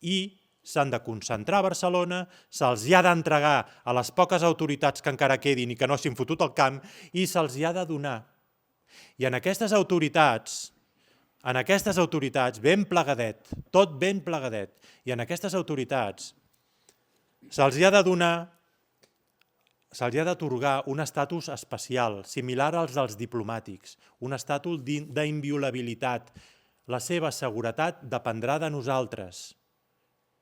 I s'han de concentrar a Barcelona, se'ls hi ha d'entregar a les poques autoritats que encara quedin i que no s'hin fotut al camp, i se'ls hi ha de donar. I en aquestes autoritats, ben plegadet, tot ben plegadet, i en aquestes autoritats se'ls hi ha de donar, se'ls hi ha d'atorgar un estatus especial, similar als dels diplomàtics, un estatus d'inviolabilitat. La seva seguretat dependrà de nosaltres.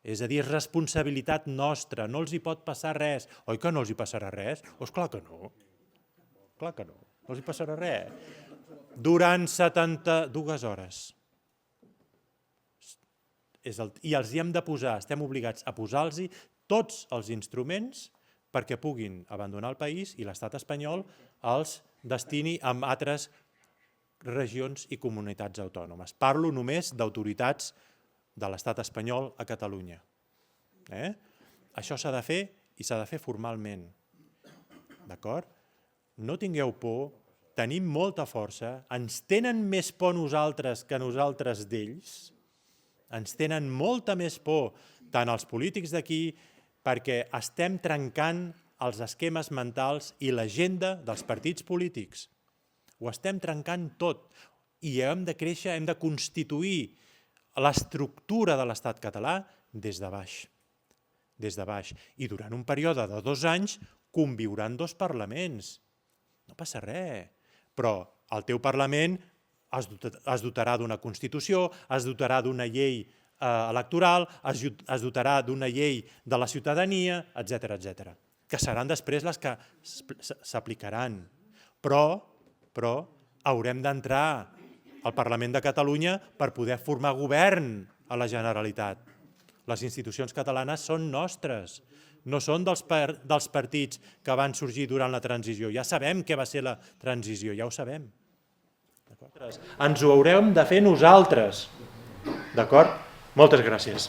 És a dir, és responsabilitat nostra, no els hi pot passar res. Oi que no els hi passarà res? Doncs clar que no. Clar que no, no els hi passarà res. Durant 72 hores. I els hi hem de posar, estem obligats a posar-los tots els instruments perquè puguin abandonar el país i l'estat espanyol els destini a altres regions i comunitats autònomes. Parlo només d'autoritats de l'estat espanyol a Catalunya. Això s'ha de fer i s'ha de fer formalment. D'acord? No tingueu por tenim molta força, ens tenen més por nosaltres que nosaltres d'ells, ens tenen molta més por tant els polítics d'aquí perquè estem trencant els esquemes mentals i l'agenda dels partits polítics. Ho estem trencant tot i hem de créixer, hem de constituir l'estructura de l'estat català des de baix. Des de baix. I durant un període de 2 anys conviuran 2 parlaments. No passa res. Però el teu Parlament es dotarà d'una Constitució, es dotarà d'una llei electoral, es dotarà d'una llei de la ciutadania, etc., que seran després les que s'aplicaran. Però haurem d'entrar al Parlament de Catalunya per poder formar govern a la Generalitat. Les institucions catalanes són nostres, no són dels partits que van sorgir durant la transició. Ja sabem què va ser la transició, ja ho sabem. Ens ho haurem de fer nosaltres. D'acord? Moltes gràcies.